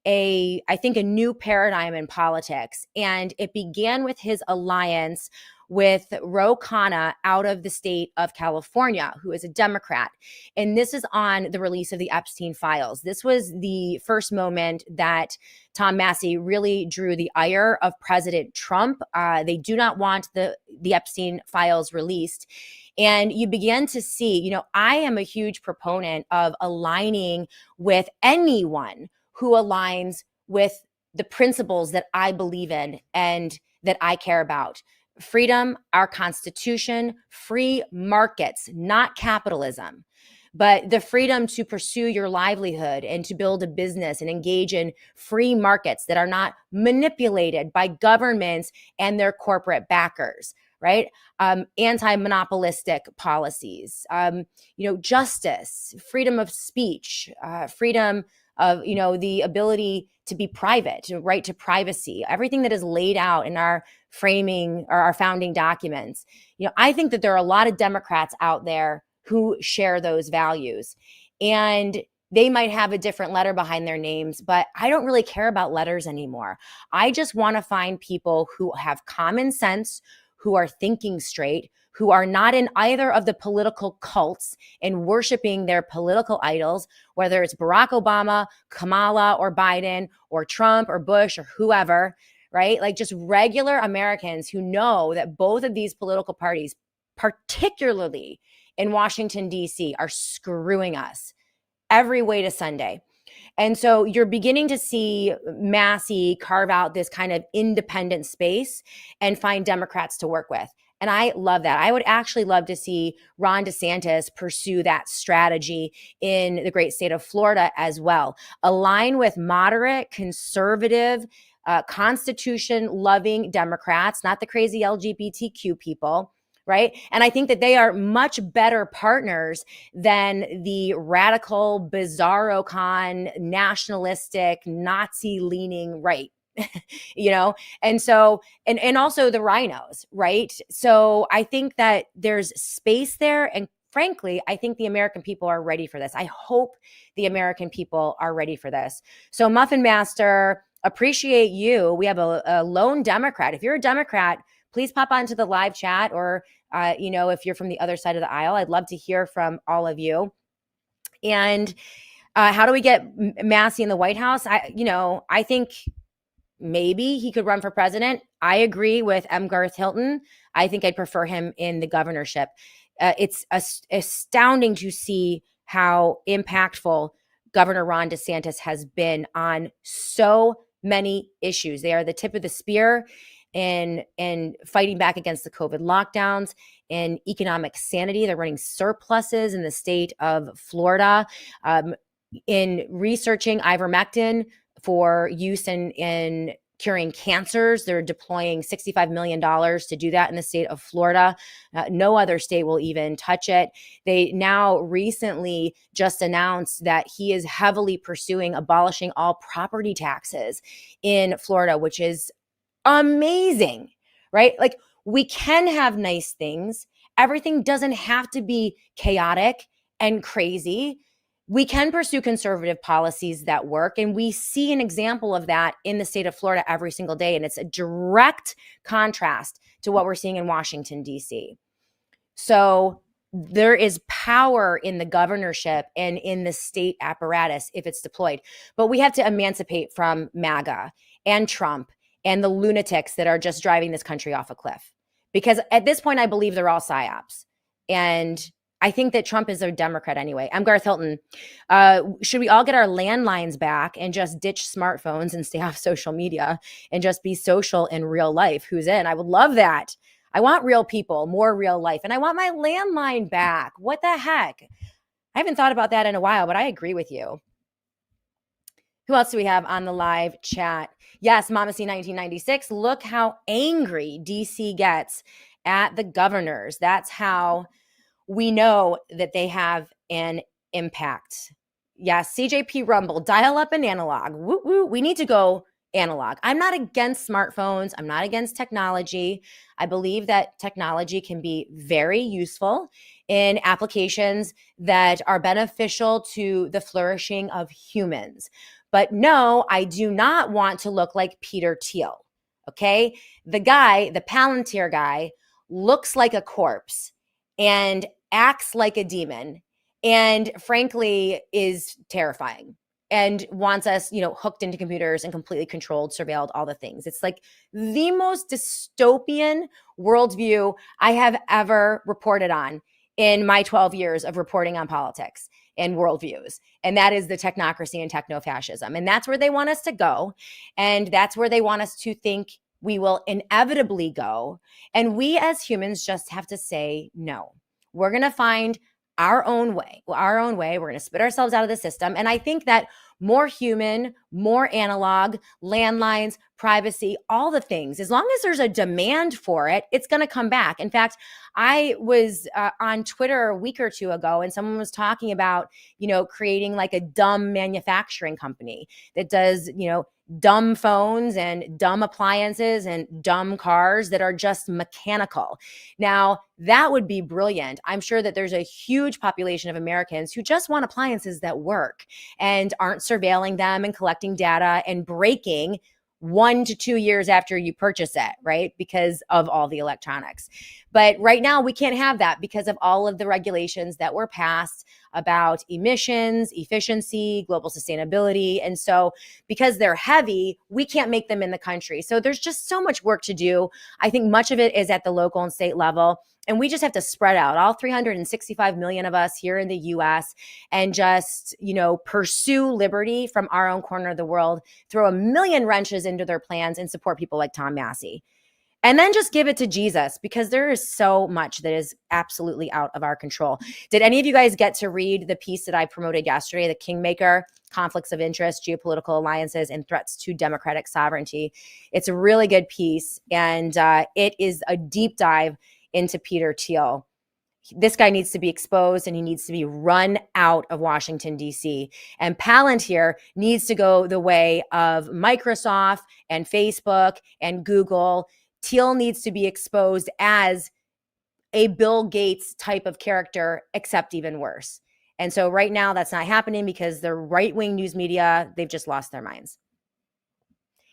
I think, a new paradigm in politics. And it began with his alliance with Ro Khanna out of the state of California, who is a Democrat. And this is on the release of the Epstein files. This was the first moment that Tom Massie really drew the ire of President Trump. They do not want the Epstein files released. And you begin to see, I am a huge proponent of aligning with anyone who aligns with the principles that I believe in and that I care about. Freedom, our Constitution, free markets, not capitalism, but the freedom to pursue your livelihood and to build a business and engage in free markets that are not manipulated by governments and their corporate backers, right? Anti-monopolistic policies, justice, freedom of speech, freedom of, the ability to be private, right to privacy, everything that is laid out in our framing or our founding documents. I think that there are a lot of Democrats out there who share those values, and they might have a different letter behind their names, but I don't really care about letters anymore. I just want to find people who have common sense, who are thinking straight, who are not in either of the political cults and worshiping their political idols, whether it's Barack Obama, Kamala, or Biden, or Trump, or Bush, or whoever, right? Like just regular Americans who know that both of these political parties, particularly in Washington, D.C., are screwing us every way to Sunday. And so you're beginning to see Massie carve out this kind of independent space and find Democrats to work with. And I love that. I would actually love to see Ron DeSantis pursue that strategy in the great state of Florida as well. Align with moderate, conservative, Constitution-loving Democrats, not the crazy LGBTQ people, right? And I think that they are much better partners than the radical, bizarro-con, nationalistic, Nazi-leaning right. And so, and also the rhinos, right? So I think that there's space there. And frankly, I think the American people are ready for this. I hope the American people are ready for this. So Muffin Master, appreciate you. We have a lone Democrat. If you're a Democrat, please pop onto the live chat, or, if you're from the other side of the aisle, I'd love to hear from all of you. And how do we get Massie in the White House? I think maybe he could run for president. I agree with M. Garth Hilton. I think I'd prefer him in the governorship. It's astounding to see how impactful Governor Ron DeSantis has been on so many issues. They are the tip of the spear in fighting back against the COVID lockdowns and economic sanity. They're running surpluses in the state of Florida. In researching ivermectin for use in curing cancers, they're deploying $65 million to do that in the state of Florida. No other state will even touch it. They now recently just announced that he is heavily pursuing abolishing all property taxes in Florida, which is amazing, right? Like, we can have nice things. Everything doesn't have to be chaotic and crazy. We can pursue conservative policies that work. And we see an example of that in the state of Florida every single day. And it's a direct contrast to what we're seeing in Washington, D.C. So there is power in the governorship and in the state apparatus if it's deployed. But we have to emancipate from MAGA and Trump and the lunatics that are just driving this country off a cliff. Because at this point, I believe they're all psyops. And I think that Trump is a Democrat anyway. I'm Garth Hilton. Should we all get our landlines back and just ditch smartphones and stay off social media and just be social in real life? Who's in? I would love that. I want real people, more real life. And I want my landline back. What the heck? I haven't thought about that in a while, but I agree with you. Who else do we have on the live chat? Yes, Mama C 1996. Look how angry DC gets at the governors. That's how we know that they have an impact. Yes, CJP Rumble, dial up and analog. Woo woo. We need to go analog. I'm not against smartphones. I'm not against technology. I believe that technology can be very useful in applications that are beneficial to the flourishing of humans. But no, I do not want to look like Peter Thiel. Okay. The guy, the Palantir guy, looks like a corpse and acts like a demon, and frankly is terrifying and wants us, hooked into computers and completely controlled, surveilled, all the things. It's like the most dystopian worldview I have ever reported on in my 12 years of reporting on politics and worldviews. And that is the technocracy and techno-fascism. And that's where they want us to go. And that's where they want us to think we will inevitably go. And we as humans just have to say no. We're going to find our own way. We're going to spit ourselves out of the system. And I think that more human, more analog, landlines, privacy, all the things, as long as there's a demand for it, it's going to come back. In fact, I was on Twitter a week or two ago, and someone was talking about, creating like a dumb manufacturing company that does, dumb phones and dumb appliances and dumb cars that are just mechanical. Now, that would be brilliant. I'm sure that there's a huge population of Americans who just want appliances that work and aren't surveilling them and collecting data and breaking 1 to 2 years after you purchase it, right? Because of all the electronics. But right now we can't have that because of all of the regulations that were passed about emissions, efficiency, global sustainability. And so because they're heavy, we can't make them in the country. So there's just so much work to do. I think much of it is at the local and state level. And we just have to spread out, all 365 million of us here in the US, and just, pursue liberty from our own corner of the world, throw a million wrenches into their plans, and support people like Tom Massie. And then just give it to Jesus, because there is so much that is absolutely out of our control. Did any of you guys get to read the piece that I promoted yesterday, The Kingmaker, Conflicts of Interest, Geopolitical Alliances, and Threats to Democratic Sovereignty? It's a really good piece, and it is a deep dive into Peter Thiel. This guy needs to be exposed, and he needs to be run out of Washington, D.C. And Palantir needs to go the way of Microsoft and Facebook and Google. Thiel needs to be exposed as a Bill Gates type of character, except even worse. And so right now that's not happening because the right-wing news media, they've just lost their minds.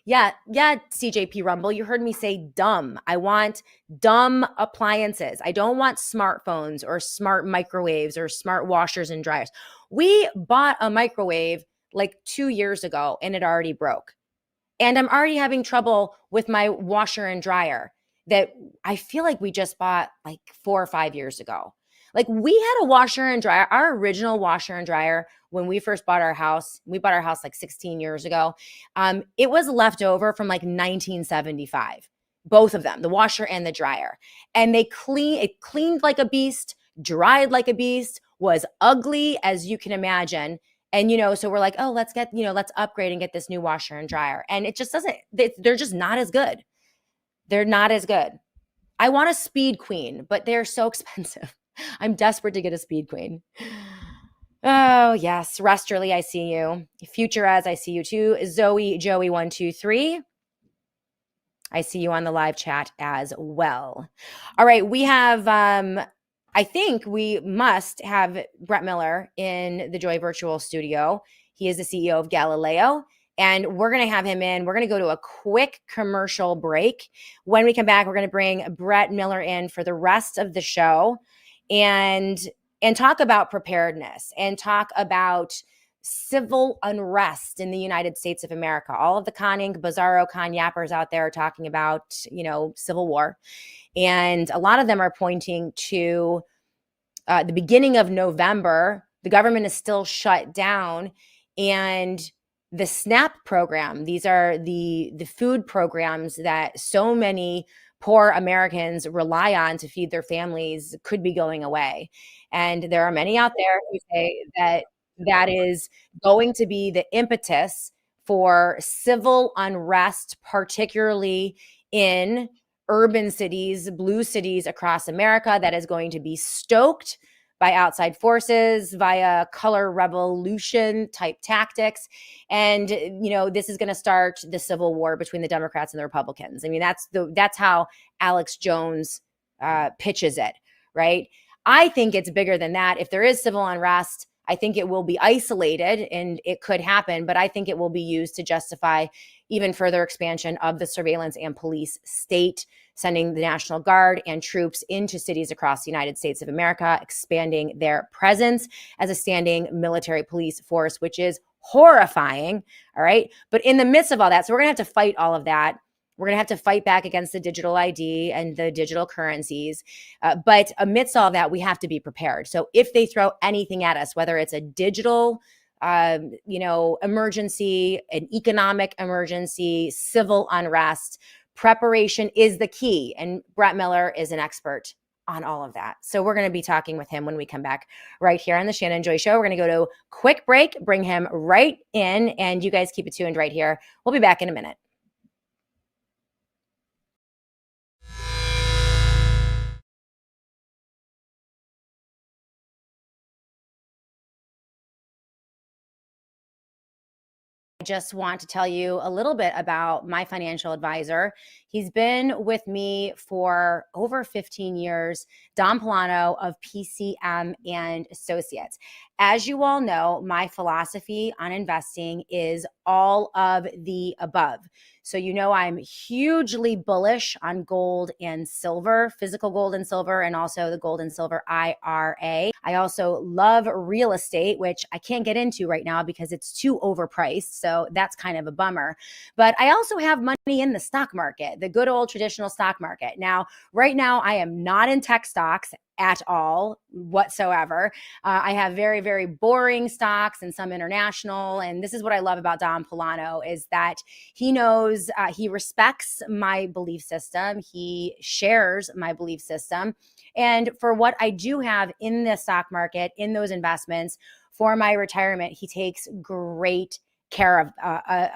Yeah, CJP Rumble, you heard me say dumb. I want dumb appliances. I don't want smartphones or smart microwaves or smart washers and dryers. We bought a microwave like 2 years ago and it already broke. And I'm already having trouble with my washer and dryer that I feel like we just bought like 4 or 5 years ago. Like, we had a washer and dryer, our original washer and dryer, when we first bought our house. We bought our house like 16 years ago. It was left over from like 1975, both of them, the washer and the dryer. And it cleaned like a beast, dried like a beast, was ugly as you can imagine. And, so we're like, oh, let's upgrade and get this new washer and dryer. And it just doesn't, they're just not as good. They're not as good. I want a Speed Queen, but they're so expensive. I'm desperate to get a Speed Queen. Oh, yes. Resterly, I see you. Future As, I see you too. Zoe, Joey, 123. I see you on the live chat as well. All right. We have, I think we must have Brett Miller in the Joy Virtual Studio. He is the CEO of Galileo, and we're going to have him in. We're going to go to a quick commercial break. When we come back, we're going to bring Brett Miller in for the rest of the show and talk about preparedness and talk about civil unrest in the United States of America. All of the conning, bizarro con yappers out there are talking about, civil war. And a lot of them are pointing to the beginning of November. The government is still shut down. And the SNAP program, these are the food programs that so many poor Americans rely on to feed their families, could be going away. And there are many out there who say that is going to be the impetus for civil unrest, particularly in urban cities, blue cities across America, that is going to be stoked by outside forces via color revolution type tactics. And, this is going to start the civil war between the Democrats and the Republicans. I mean, that's how Alex Jones pitches it, right? I think it's bigger than that. If there is civil unrest, I think it will be isolated and it could happen, but I think it will be used to justify even further expansion of the surveillance and police state, sending the National Guard and troops into cities across the United States of America, expanding their presence as a standing military police force, which is horrifying. All right. But in the midst of all that, so we're going to have to fight all of that. We're going to have to fight back against the digital ID and the digital currencies. But amidst all of that, we have to be prepared. So if they throw anything at us, whether it's a digital emergency, an economic emergency, civil unrest, preparation is the key. And Brett Miller is an expert on all of that. So we're going to be talking with him when we come back right here on the Shannon Joy Show. We're going to go to a quick break, bring him right in, and you guys keep it tuned right here. We'll be back in a minute. I just want to tell you a little bit about my financial advisor. He's been with me for over 15 years, Don Polano of PCM and Associates. As you all know, my philosophy on investing is all of the above. So I'm hugely bullish on gold and silver, physical gold and silver, and also the gold and silver IRA. I also love real estate, which I can't get into right now because it's too overpriced. So that's kind of a bummer. But I also have money in the stock market, the good old traditional stock market. Now, right now, I am not in tech stocks at all whatsoever. I have very, very boring stocks and some international. And this is what I love about Don Polano is that he knows, he respects my belief system. He shares my belief system. And for what I do have in the stock market, in those investments for my retirement, he takes great care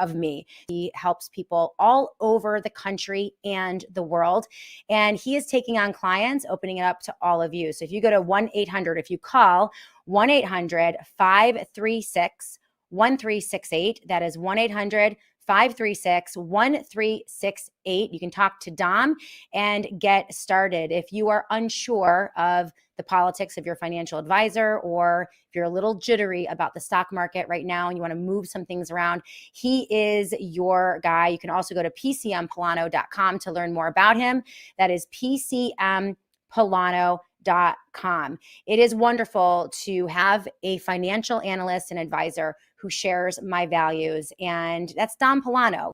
of me. He helps people all over the country and the world. And he is taking on clients, opening it up to all of you. So if you go to 1-800, if you call 1-800-536-1368, that is 1-800-536-1368. You can talk to Dom and get started. If you are unsure of the politics of your financial advisor, or if you're a little jittery about the stock market right now and you want to move some things around, he is your guy. You can also go to pcmpolano.com to learn more about him. That is pcmpolano.com. It is wonderful to have a financial analyst and advisor who shares my values, and that's Don Polano.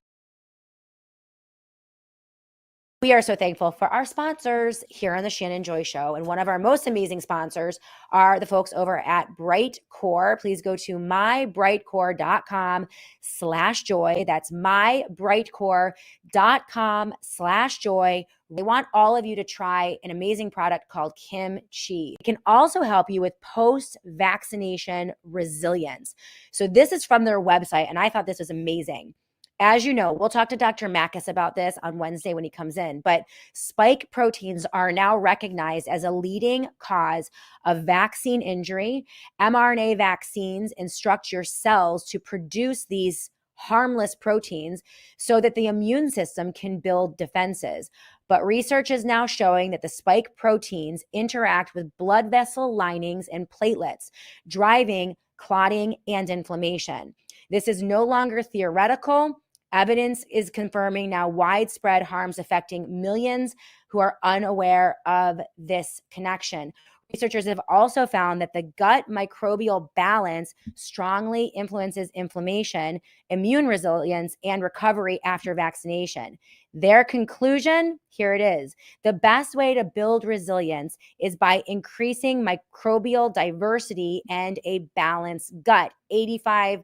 We are so thankful for our sponsors here on the Shannon Joy Show. And one of our most amazing sponsors are the folks over at Brightcore. Please go to mybrightcore.com/joy. That's mybrightcore.com/joy. They want all of you to try an amazing product called kimchi. It can also help you with post-vaccination resilience. So this is from their website, and I thought this was amazing. As you know, we'll talk to Dr. Makis about this on Wednesday when he comes in, but spike proteins are now recognized as a leading cause of vaccine injury. mRNA vaccines instruct your cells to produce these harmless proteins so that the immune system can build defenses. But research is now showing that the spike proteins interact with blood vessel linings and platelets, driving clotting and inflammation. This is no longer theoretical. Evidence is confirming now widespread harms affecting millions who are unaware of this connection. Researchers have also found that the gut microbial balance strongly influences inflammation, immune resilience, and recovery after vaccination. Their conclusion, here it is. The best way to build resilience is by increasing microbial diversity and a balanced gut. 85%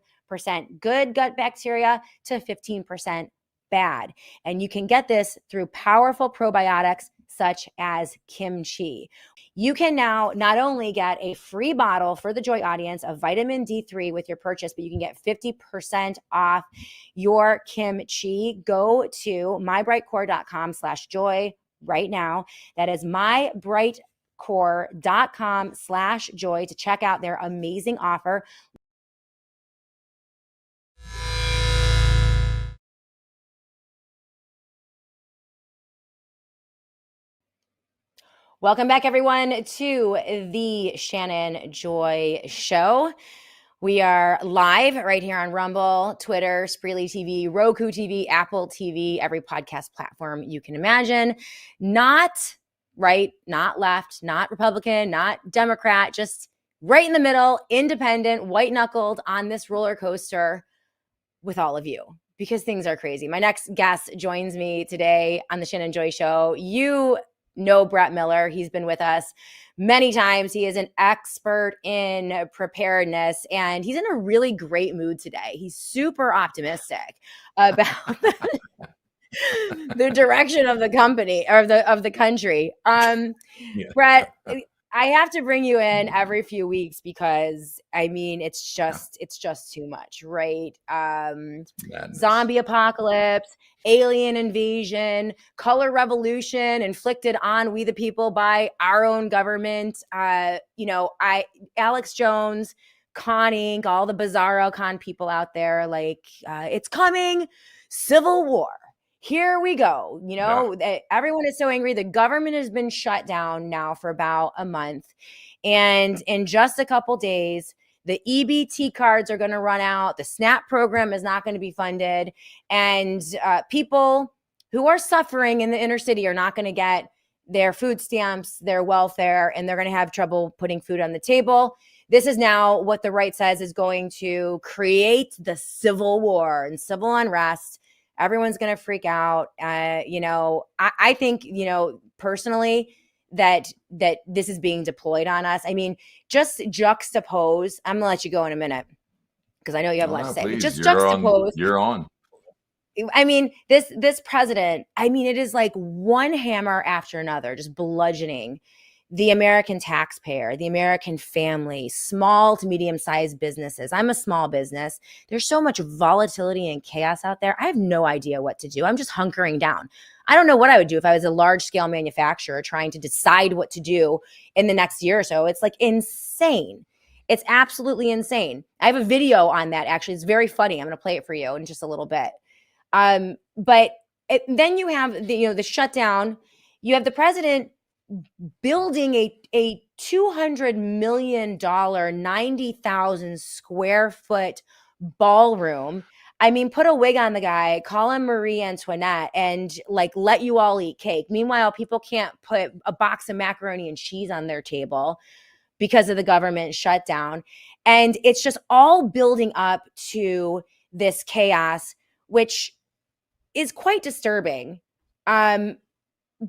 good gut bacteria to 15% bad. And you can get this through powerful probiotics such as kimchi. You can now not only get a free bottle for the Joy audience of vitamin D3 with your purchase, but you can get 50% off your kimchi. Go to mybrightcore.com/joy right now. That is mybrightcore.com/joy. www.core.com/joy to check out their amazing offer. Welcome back, everyone, to the Shannon Joy Show. We are live right here on Rumble, Twitter, Spreely TV, Roku TV, Apple TV, every podcast platform you can imagine. Not right, not left, not Republican, not Democrat, just right in the middle, independent, white-knuckled on this roller coaster with all of you, because things are crazy. My next guest joins me today on the Shannon Joy Show. You know Brett Miller. He's been with us many times. He is an expert in preparedness, and he's in a really great mood today. He's super optimistic about the direction of the company or of the country. Brett, I have to bring you in every few weeks because I mean it's just too much, right? Zombie apocalypse, alien invasion, color revolution inflicted on we the people by our own government. Alex Jones, Con Inc., all the bizarro con people out there, it's coming, civil war. Here we go. Everyone is so angry. The government has been shut down now for about a month. And in just a couple days, the EBT cards are going to run out. The SNAP program is not going to be funded. And people who are suffering in the inner city are not going to get their food stamps, their welfare, and they're going to have trouble putting food on the table. This is now what the right says is going to create the civil war and civil unrest. Everyone's going to freak out. I think, personally that this is being deployed on us. I mean, just juxtapose. I'm going to let you go in a minute because I know you have a lot to say. But just juxtapose. You're on. I mean, this president, it is like one hammer after another, just bludgeoning the American taxpayer, the American family, small to medium-sized businesses. I'm a small business. There's so much volatility and chaos out there. I have no idea what to do. I'm just hunkering down. I don't know what I would do if I was a large-scale manufacturer trying to decide what to do in the next year or so. It's like insane. It's absolutely insane. I have a video on that, actually. It's very funny. I'm going to play it for you in just a little bit. Then you have the shutdown. You have the president building a $200 million, 90,000 square foot ballroom. I mean, put a wig on the guy, call him Marie Antoinette, and let you all eat cake. Meanwhile, people can't put a box of macaroni and cheese on their table because of the government shutdown. And it's just all building up to this chaos, which is quite disturbing.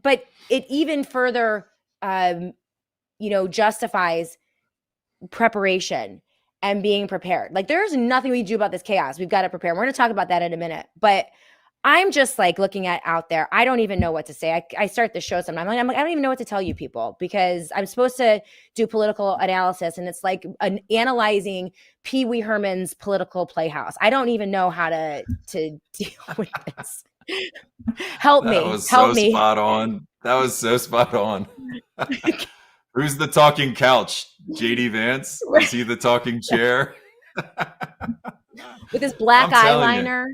But it even further, justifies preparation and being prepared. There's nothing we do about this chaos. We've got to prepare. We're going to talk about that in a minute. But I'm just looking at out there. I don't even know what to say. I start the show sometimes. I don't even know what to tell you people because I'm supposed to do political analysis, and it's like analyzing Pee Wee Herman's political playhouse. I don't even know how to deal with this. Help me. That was so spot on. That was so spot on. Who's the talking couch? JD Vance? Is he the talking chair? With his black eyeliner.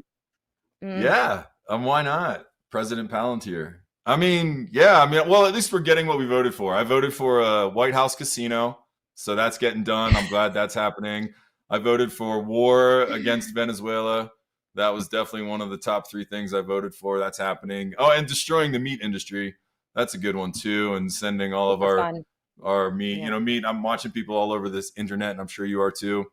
Yeah. Why not? President Palantir. Well, at least we're getting what we voted for. I voted for a White House casino. So that's getting done. I'm glad that's happening. I voted for war against Venezuela. That was definitely one of the top 3 things I voted for. That's happening. Oh, and destroying the meat industry. That's a good one too. And sending all of our meat, meat. I'm watching people all over this internet, and I'm sure you are too.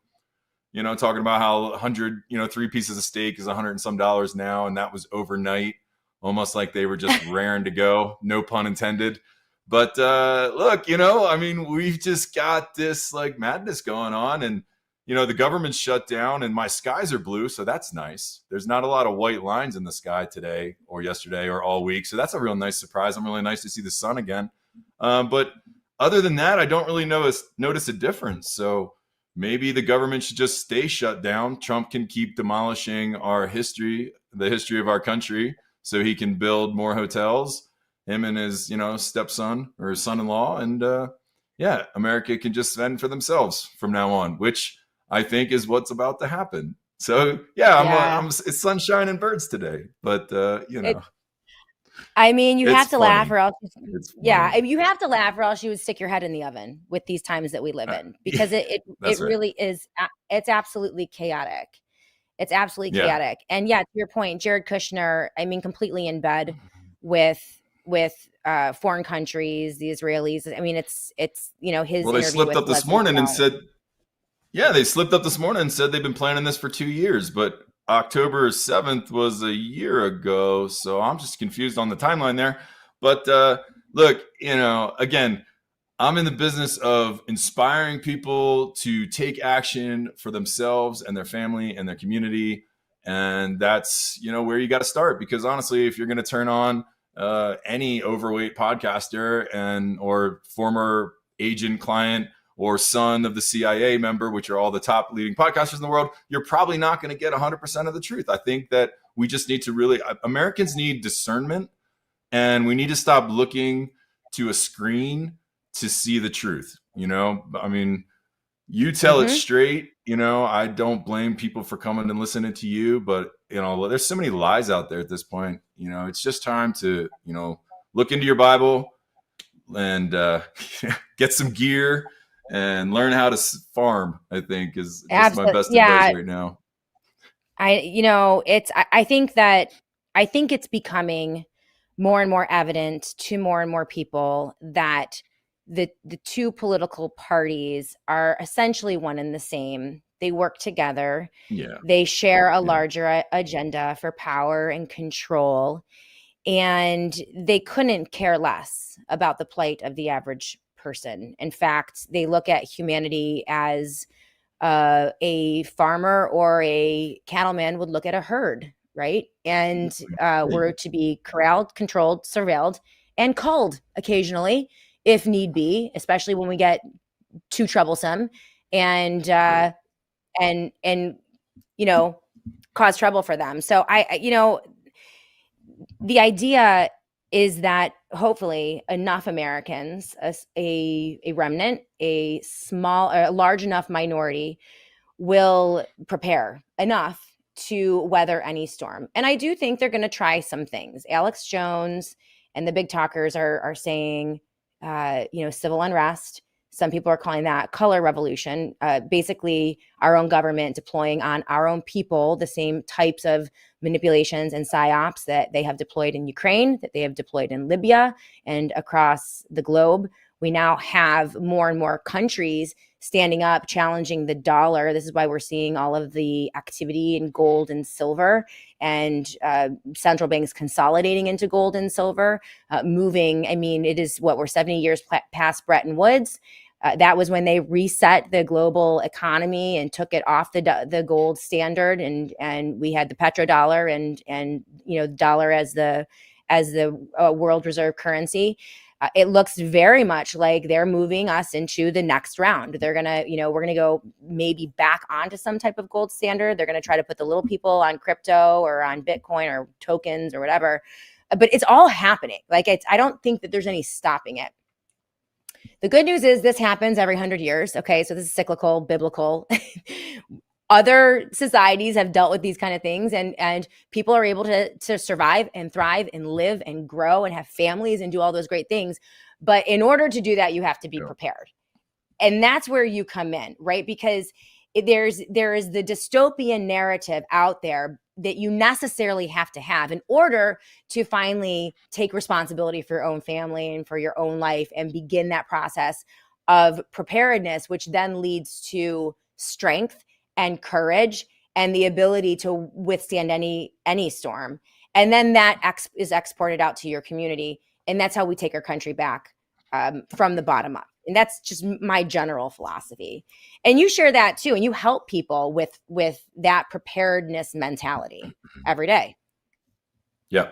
Talking about how 100, 3 pieces of steak is $100 and some now. And that was overnight, almost like they were just raring to go. No pun intended. But look, we've just got this madness going on, and the government's shut down and my skies are blue. So that's nice. There's not a lot of white lines in the sky today or yesterday or all week. So that's a real nice surprise. I'm really nice to see the sun again. But other than that, I don't really notice a difference. So maybe the government should just stay shut down. Trump can keep demolishing our history, the history of our country, so he can build more hotels him and his, stepson or his son-in-law. And yeah, America can just fend for themselves from now on, which I think is what's about to happen. So yeah, it's sunshine and birds today, but I mean, you have to laugh or else. You have to laugh or else you would stick your head in the oven with these times that we live in, because it really is. It's absolutely chaotic. It's absolutely chaotic. And yeah, to your point, Jared Kushner, I mean, completely in bed with foreign countries, the Israelis. I mean, it's his. Well, they slipped up this morning and said, they slipped up this morning and said they've been planning this for 2 years, but October 7th was a year ago. So I'm just confused on the timeline there. But look, again, I'm in the business of inspiring people to take action for themselves and their family and their community. And that's, where you got to start, because honestly, if you're going to turn on any overweight podcaster or former agent, client, or son of the CIA member, which are all the top leading podcasters in the world, you're probably not going to get 100% of the truth. I think that we just need to Americans need discernment, and we need to stop looking to a screen to see the truth. I mean, you tell it straight. I don't blame people for coming and listening to you, but there's so many lies out there at this point. It's just time to, look into your Bible and get some gear and learn how to farm, I think, is just my best advice right now. I think it's becoming more and more evident to more and more people that the two political parties are essentially one and the same. They work together. Yeah. They share a larger agenda for power and control, and they couldn't care less about the plight of the average person. In fact, they look at humanity as a farmer or a cattleman would look at a herd, right? And we're to be corralled, controlled, surveilled, and culled occasionally if need be, especially when we get too troublesome and cause trouble for them. So the idea is that hopefully enough Americans, a remnant, a large enough minority, will prepare enough to weather any storm. And I do think they're going to try some things. Alex Jones and the big talkers are saying, civil unrest. Some people are calling that color revolution, basically our own government deploying on our own people the same types of manipulations and psyops that they have deployed in Ukraine, that they have deployed in Libya and across the globe. We now have more and more countries standing up, challenging the dollar. This is why we're seeing all of the activity in gold and silver, and central banks consolidating into gold and silver, moving. I mean, it is we're 70 years past Bretton Woods. That was when they reset the global economy and took it off the gold standard, and we had the petrodollar and the dollar as the world reserve currency. It looks very much like they're moving us into the next round. They're gonna, we're gonna go maybe back onto some type of gold standard. They're gonna try to put the little people on crypto or on Bitcoin or tokens or whatever. But it's all happening. I don't think that there's any stopping it. The good news is this happens every 100 years. Okay, so this is cyclical, biblical. Other societies have dealt with these kind of things, and people are able to survive and thrive and live and grow and have families and do all those great things. But in order to do that, you have to be prepared. And that's where you come in, right? Because there is the dystopian narrative out there that you necessarily have to have in order to finally take responsibility for your own family and for your own life and begin that process of preparedness, which then leads to strength and courage and the ability to withstand any storm. And then that is exported out to your community. And that's how we take our country back from the bottom up. And that's just my general philosophy. And you share that too. And you help people with that preparedness mentality every day. Yeah,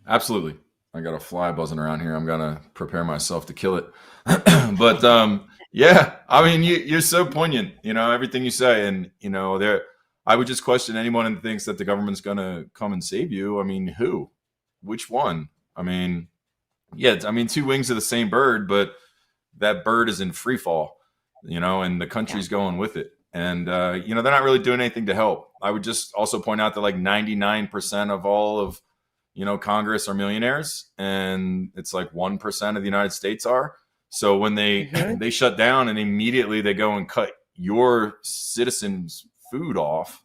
absolutely. I got a fly buzzing around here. I'm going to prepare myself to kill it. But yeah, I mean, you're so poignant, everything you say. And, I would just question anyone who thinks that the government's going to come and save you. I mean, who? Which one? I mean, Yeah, I mean, two wings of the same bird, but that bird is in free fall, and the country's going with it. And, they're not really doing anything to help. I would just also point out that like 99% of all of, Congress are millionaires, and it's like 1% of the United States are. So when they they shut down and immediately they go and cut your citizens' food off,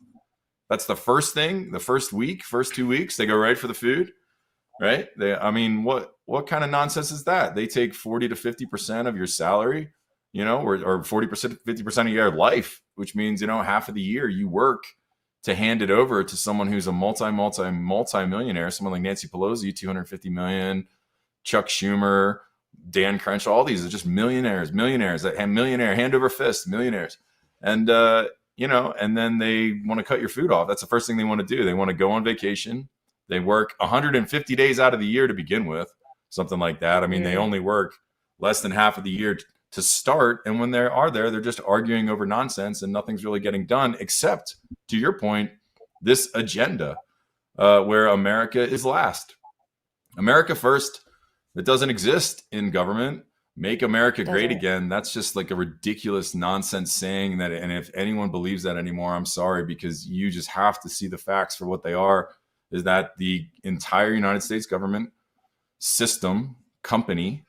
that's the first thing, the first week, first 2 weeks, they go right for the food. Right? I mean, what kind of nonsense is that? They take 40 to 50% of your salary, or 40%, 50% of your life, which means, half of the year you work to hand it over to someone who's a multi-millionaire, someone like Nancy Pelosi, 250 million, Chuck Schumer, Dan Crenshaw, all these are just millionaires that have hand over fist, millionaires. And, and then they want to cut your food off. That's the first thing they want to do. They want to go on vacation. They work 150 days out of the year to begin with, something like that. I mean, they only work less than half of the year to start. And when they are there, they're just arguing over nonsense and nothing's really getting done, except, to your point, this agenda where America is last. America first. It doesn't exist in government. Make America great again. That's just like a ridiculous nonsense saying that. And if anyone believes that anymore, I'm sorry, because you just have to see the facts for what they are. Is that the entire United States government system company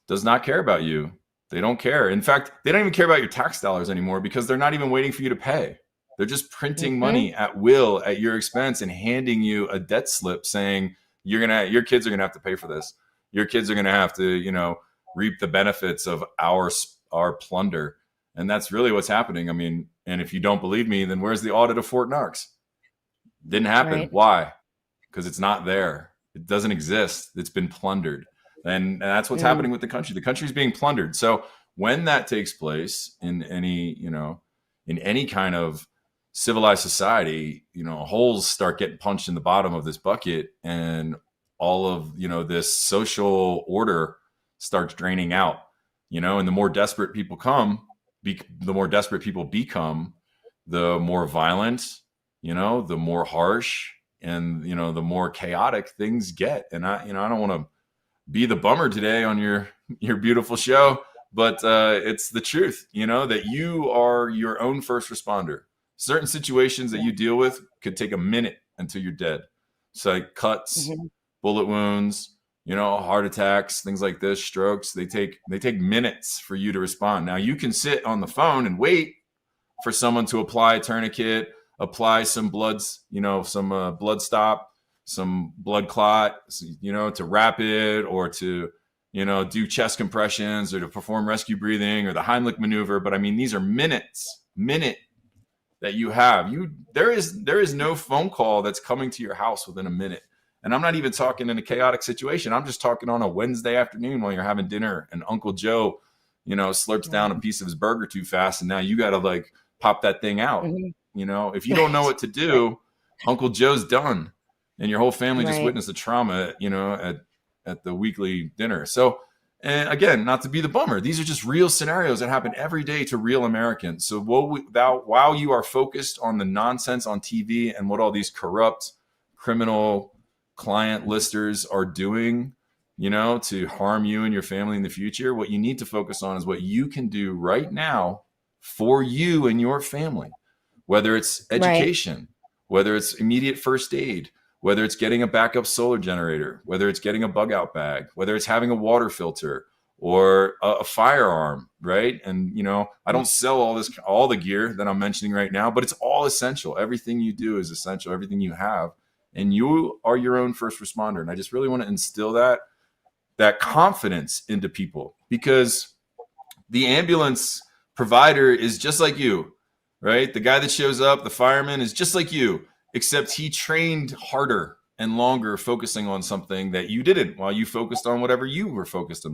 does not care about you. They don't care. In fact, they don't even care about your tax dollars anymore because they're not even waiting for you to pay. They're just printing money at will at your expense and handing you a debt slip saying your kids are going to have to pay for this. Your kids are going to have to, reap the benefits of our plunder. And that's really what's happening. I mean, and if you don't believe me, then where's the audit of Fort Knox? Didn't happen. Right. Why? Because it's not there. It doesn't exist. It's been plundered. And that's what's happening with the country. The country's being plundered. So when that takes place in any kind of civilized society, holes start getting punched in the bottom of this bucket, and all of, this social order starts draining out, and the more desperate people the more desperate people become, the more violent, the more harsh and, the more chaotic things get. And I don't want to be the bummer today on your beautiful show, but it's the truth, that you are your own first responder. Certain situations that you deal with could take a minute until you're dead. So like cuts, bullet wounds, heart attacks, things like this, strokes, they take minutes for you to respond. Now you can sit on the phone and wait for someone to apply a tourniquet, apply some bloods, some blood stop, some blood clot, to wrap it, or to, do chest compressions, or to perform rescue breathing, or the Heimlich maneuver. But I mean, these are minute that you have. There is no phone call that's coming to your house within a minute. And I'm not even talking in a chaotic situation. I'm just talking on a Wednesday afternoon while you're having dinner and Uncle Joe, slurps down a piece of his burger too fast. And now you got to like pop that thing out. If you don't know what to do, Uncle Joe's done. And your whole family just witnessed the trauma, at the weekly dinner. So, and again, not to be the bummer, these are just real scenarios that happen every day to real Americans. So while you are focused on the nonsense on TV and what all these corrupt criminal client listers are doing, to harm you and your family in the future, what you need to focus on is what you can do right now for you and your family, whether it's education, whether it's immediate first aid, whether it's getting a backup solar generator, whether it's getting a bug out bag, whether it's having a water filter or a firearm, right? And, I don't sell all the gear that I'm mentioning right now, but it's all essential. Everything you do is essential, everything you have. And you are your own first responder. And I just really want to instill that confidence into people, because the ambulance provider is just like you, right? The guy that shows up, the fireman, is just like you, except he trained harder and longer focusing on something that you didn't, while you focused on whatever you were focused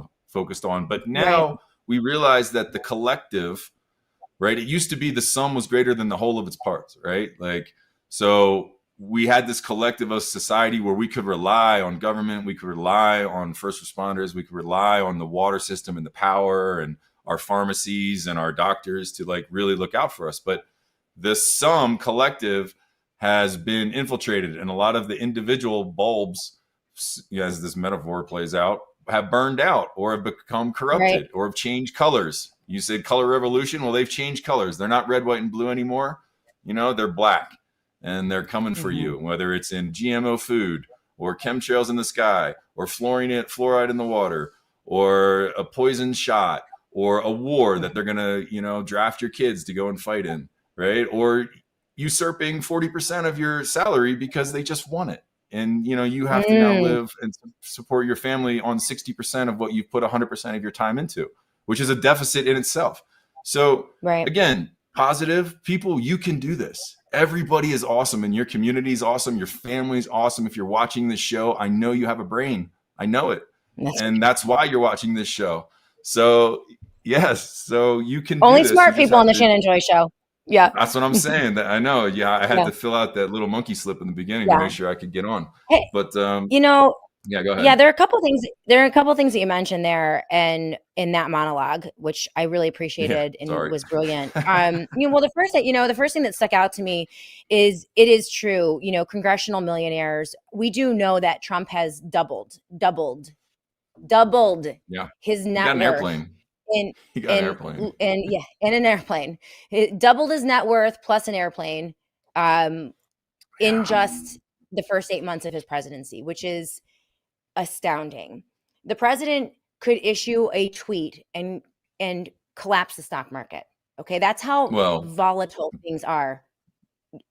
on. But now we realize that the collective, right? It used to be the sum was greater than the whole of its parts, right? Like, so we had this collective of society where we could rely on government, we could rely on first responders, we could rely on the water system and the power and our pharmacies and our doctors to like really look out for us. But the sum collective has been infiltrated, and a lot of the individual bulbs, as this metaphor plays out, have burned out or have become corrupted Right. or have changed colors. You said color revolution. Well, they've changed colors. They're not red, white, and blue anymore. They're black, and they're coming for Mm-hmm. you, whether it's in GMO food or chemtrails in the sky or fluoride in the water or a poison shot or a war that they're going to, draft your kids to go and fight in, right? Or usurping 40% of your salary because they just want it. And, you have to now live and support your family on 60% of what you've put 100% of your time into, which is a deficit in itself. So Right. again, positive people, you can do this. Everybody is awesome, and your community is awesome. Your family's awesome. If you're watching this show, I know you have a brain. I know it. And that's why you're watching this show. So yes, so you can only do this. smart people on the Shannon Joy Show. Yeah. That's what I'm saying. That I know. Yeah, I had Yeah. to fill out that little monkey slip in the beginning Yeah. to make sure I could get on. Hey, But yeah, go ahead. Yeah, there are a couple things. There are a couple things that you mentioned there, and in that monologue, which I really appreciated and was brilliant. Well, the first thing that stuck out to me is it is true. Congressional millionaires. We do know that Trump has doubled Yeah. his net got an worth. Airplane. He got an airplane. In an airplane. It doubled his net worth plus an airplane in just the first 8 months of his presidency, which is astounding. The president could issue a tweet and collapse the stock market. Okay, that's how volatile things are.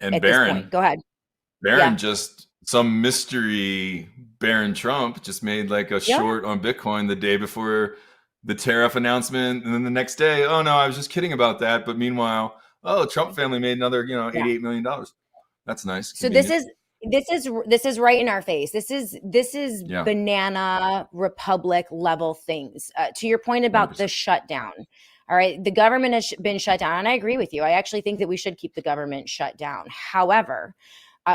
And at Barron, this point. Go ahead. Just some mystery Barron Trump just made like a short on Bitcoin the day before the tariff announcement, and then the next day, oh no, I was just kidding about that. But meanwhile, Trump family made another, $88 million. That's nice. So this is right in our face. This is banana republic level things. To your point about 100%. The shutdown. All right. The government has been shut down. And I agree with you. I actually think that we should keep the government shut down. However,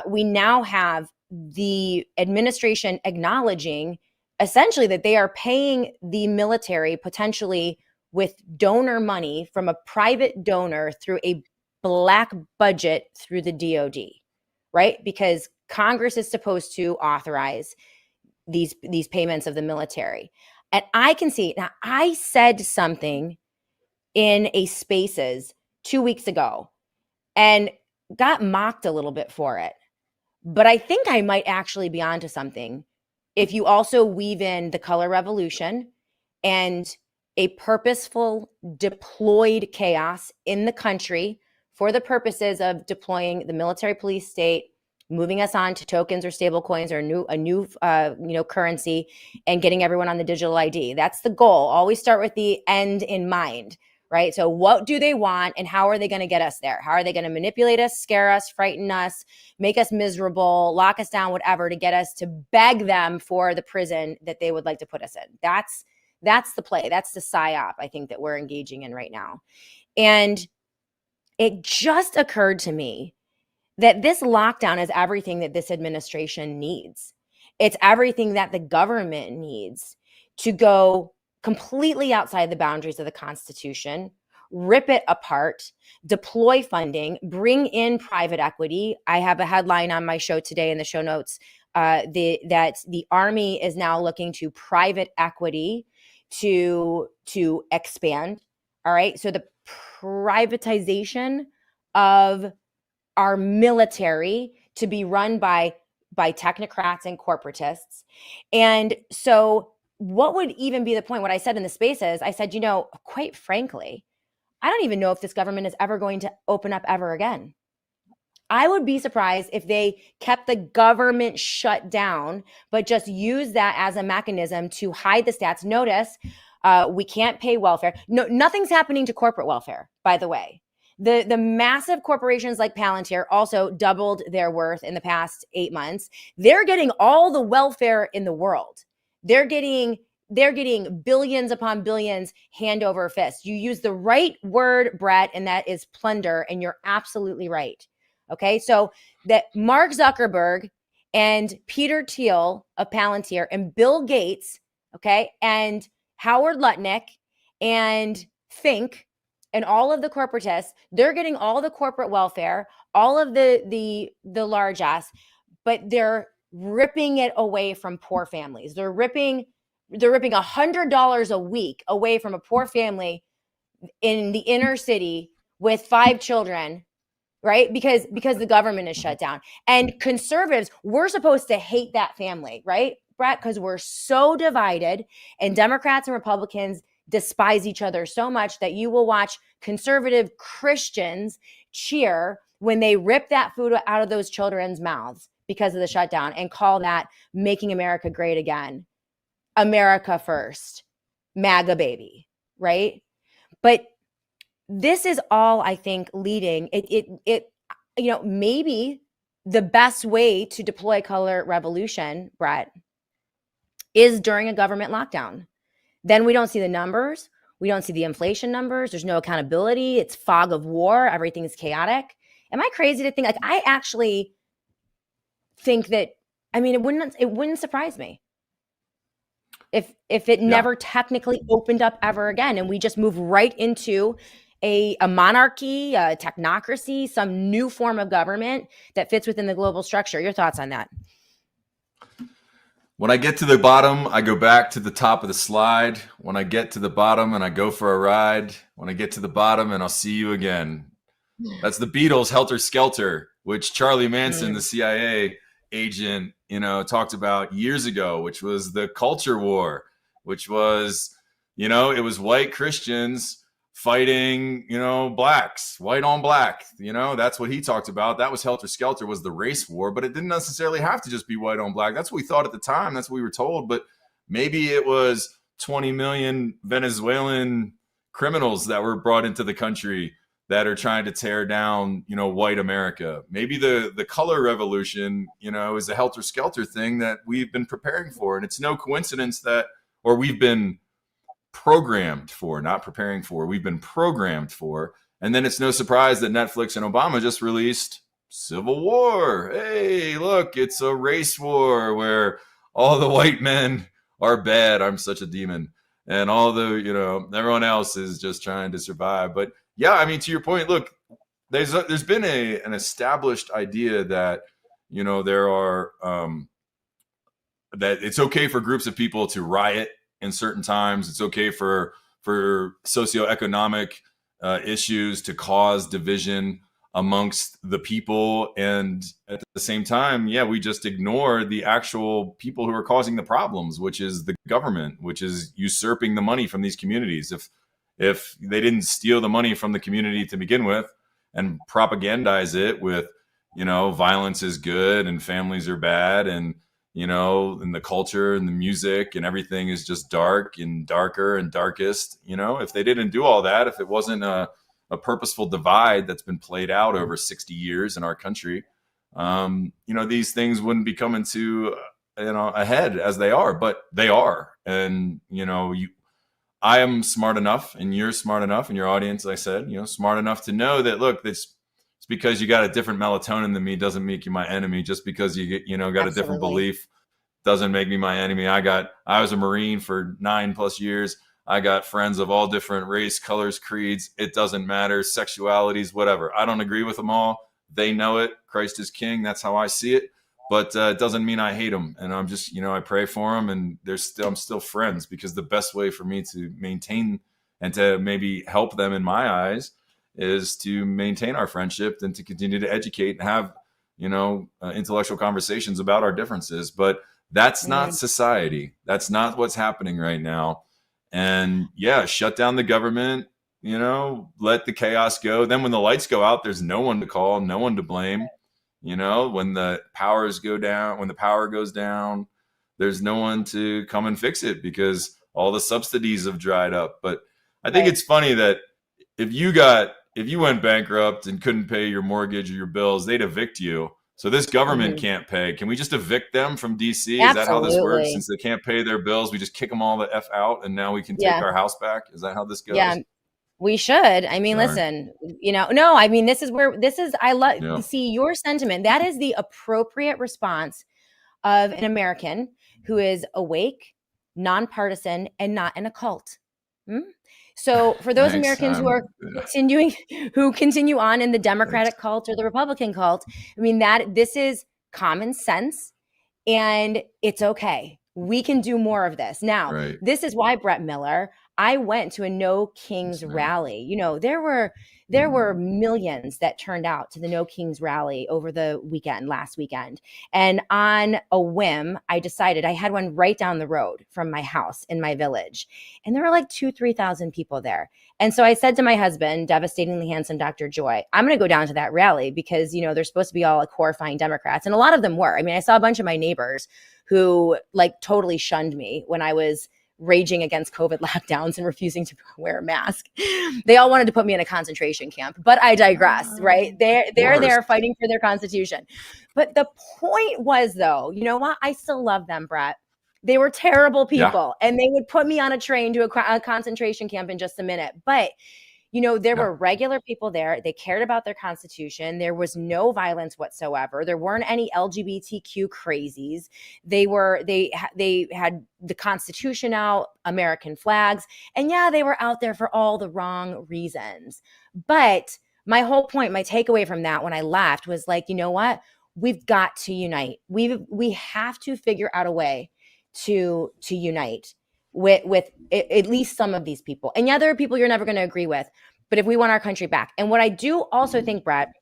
we now have the administration acknowledging essentially that they are paying the military potentially with donor money from a private donor through a black budget through the DOD. Right? Because Congress is supposed to authorize these payments of the military. And I can see, now I said something in a Spaces 2 weeks ago and got mocked a little bit for it. But I think I might actually be onto something if you also weave in the color revolution and a purposeful deployed chaos in the country for the purposes of deploying the military police state, moving us on to tokens or stable coins or a new currency, and getting everyone on the digital ID. That's the goal. Always start with the end in mind, right? So what do they want and how are they going to get us there? How are they going to manipulate us, scare us, frighten us, make us miserable, lock us down, whatever, to get us to beg them for the prison that they would like to put us in? That's the play. That's the psyop, I think, that we're engaging in right now. And it just occurred to me that this lockdown is everything that this administration needs. It's everything that the government needs to go completely outside the boundaries of the Constitution, rip it apart, deploy funding, bring in private equity. I have a headline on my show today in the show notes that the Army is now looking to private equity to expand. All right. So the privatization of our military to be run by technocrats and corporatists. And so what would even be the point? What I said in the Spaces, I said, quite frankly, I don't even know if this government is ever going to open up ever again. I would be surprised if they kept the government shut down, but just use that as a mechanism to hide the stats. Notice, we can't pay welfare. No, nothing's happening to corporate welfare, by the way. The massive corporations like Palantir also doubled their worth in the past 8 months. They're getting all the welfare in the world. They're getting billions upon billions hand over fist. You use the right word, Brett, and that is plunder, and you're absolutely right. Okay, so that Mark Zuckerberg and Peter Thiel of Palantir and Bill Gates, okay, and Howard Lutnick and Fink and all of the corporatists, they're getting all the corporate welfare, all of the largesse, but they're ripping it away from poor families. They're ripping ripping $100 a week away from a poor family in the inner city with 5 children, right? Because the government is shut down. And conservatives, we're supposed to hate that family, right, Brett? Because we're so divided, and Democrats and Republicans despise each other so much that you will watch conservative Christians cheer when they rip that food out of those children's mouths because of the shutdown and call that making America great again. America first, MAGA baby, right? But this is all, I think, leading it maybe the best way to deploy color revolution, Brett, is during a government lockdown. Then we don't see the numbers. We don't see the inflation numbers. There's no accountability. It's fog of war. Everything's chaotic. Am I crazy to think, like, I actually think that, I mean, it wouldn't surprise me if it never technically opened up ever again, and we just move right into a monarchy, a technocracy, some new form of government that fits within the global structure. Your thoughts on that? When I get to the bottom, I go back to the top of the slide. When I get to the bottom and I go for a ride. When I get to the bottom and I'll see you again. That's the Beatles' Helter Skelter, which Charlie Manson, the CIA agent, talked about years ago, which was the culture war, which was, it was white Christians fighting, blacks, white on black. That's what he talked about. That was Helter Skelter, was the race war, but it didn't necessarily have to just be white on black. That's what we thought at the time. That's what we were told. But maybe it was 20 million Venezuelan criminals that were brought into the country that are trying to tear down, white America. Maybe the color revolution, is a Helter Skelter thing that we've been preparing for. And it's no coincidence or we've been programmed for, not preparing for, we've been programmed for. And then it's no surprise that Netflix and Obama just released Civil War. Hey, look, it's a race war where all the white men are bad. I'm such a demon. And all the, everyone else is just trying to survive. But yeah, I mean, to your point, look, there's been an established idea that, there are, that it's okay for groups of people to riot in certain times. It's okay for socioeconomic issues to cause division amongst the people. And at the same time, we just ignore the actual people who are causing the problems, which is the government, which is usurping the money from these communities. If they didn't steal the money from the community to begin with and propagandize it with, violence is good and families are bad and, and the culture and the music and everything is just dark and darker and darkest, if they didn't do all that, if it wasn't a purposeful divide that's been played out over 60 years in our country, these things wouldn't be coming to, a head as they are, but they are. And, I am smart enough and you're smart enough, and your audience, I said, smart enough to know that, look, it's because you got a different melatonin than me doesn't make you my enemy. Just because you get, got a different belief doesn't make me my enemy. I was a Marine for 9+ years. I got friends of all different race, colors, creeds. It doesn't matter. Sexualities, whatever. I don't agree with them all. They know it. Christ is king. That's how I see it. But it doesn't mean I hate them. And I'm just, I pray for them, and I'm still friends, because the best way for me to maintain and to maybe help them in my eyes is to maintain our friendship and to continue to educate and have, intellectual conversations about our differences. But that's not society. That's not what's happening right now. And shut down the government, let the chaos go. Then when the lights go out, there's no one to call, no one to blame. When the power goes down, there's no one to come and fix it because all the subsidies have dried up. But I think it's funny that if you went bankrupt and couldn't pay your mortgage or your bills, they'd evict you. So this government can't pay. Can we just evict them from DC? Absolutely. Is that how this works? Since they can't pay their bills, we just kick them all the F out, and now we can take our house back? Is that how this goes? Yeah. We should. I mean, listen, no, I mean, I love, see your sentiment. That is the appropriate response of an American who is awake, nonpartisan, and not in a cult. So for those Americans who are continue on in the Democratic cult or the Republican cult, I mean, this is common sense, and it's okay. We can do more of this. Now, Right. this is why, Brett Miller, I went to a No Kings rally. You know, there were millions that turned out to the No Kings rally over the weekend, last weekend. And on a whim, I decided, I had one right down the road from my house in my village. And there were like 3,000 people there. And so I said to my husband, devastatingly handsome Dr. Joy, I'm going to go down to that rally because, you know, they're supposed to be all like horrifying Democrats. And a lot of them were. I mean, I saw a bunch of my neighbors who like totally shunned me when I was raging against COVID lockdowns and refusing to wear a mask. They all wanted to put me in a concentration camp, but I digress, right? They're there fighting for their constitution. But the point was, though, you know what? I still love them, Brett. They were terrible people, and they would put me on a train to a concentration camp in just a minute. But you know, there were regular people there. They cared about their constitution. There was no violence whatsoever. There weren't any LGBTQ crazies. They had the Constitution out, American flags, and yeah, they were out there for all the wrong reasons. But my whole point, my takeaway from that when I left was like, you know what? We've got to unite. We have to figure out a way to unite with at least some of these people. And yeah, there are people you're never going to agree with, but if we want our country back. And what I do also think, Brett,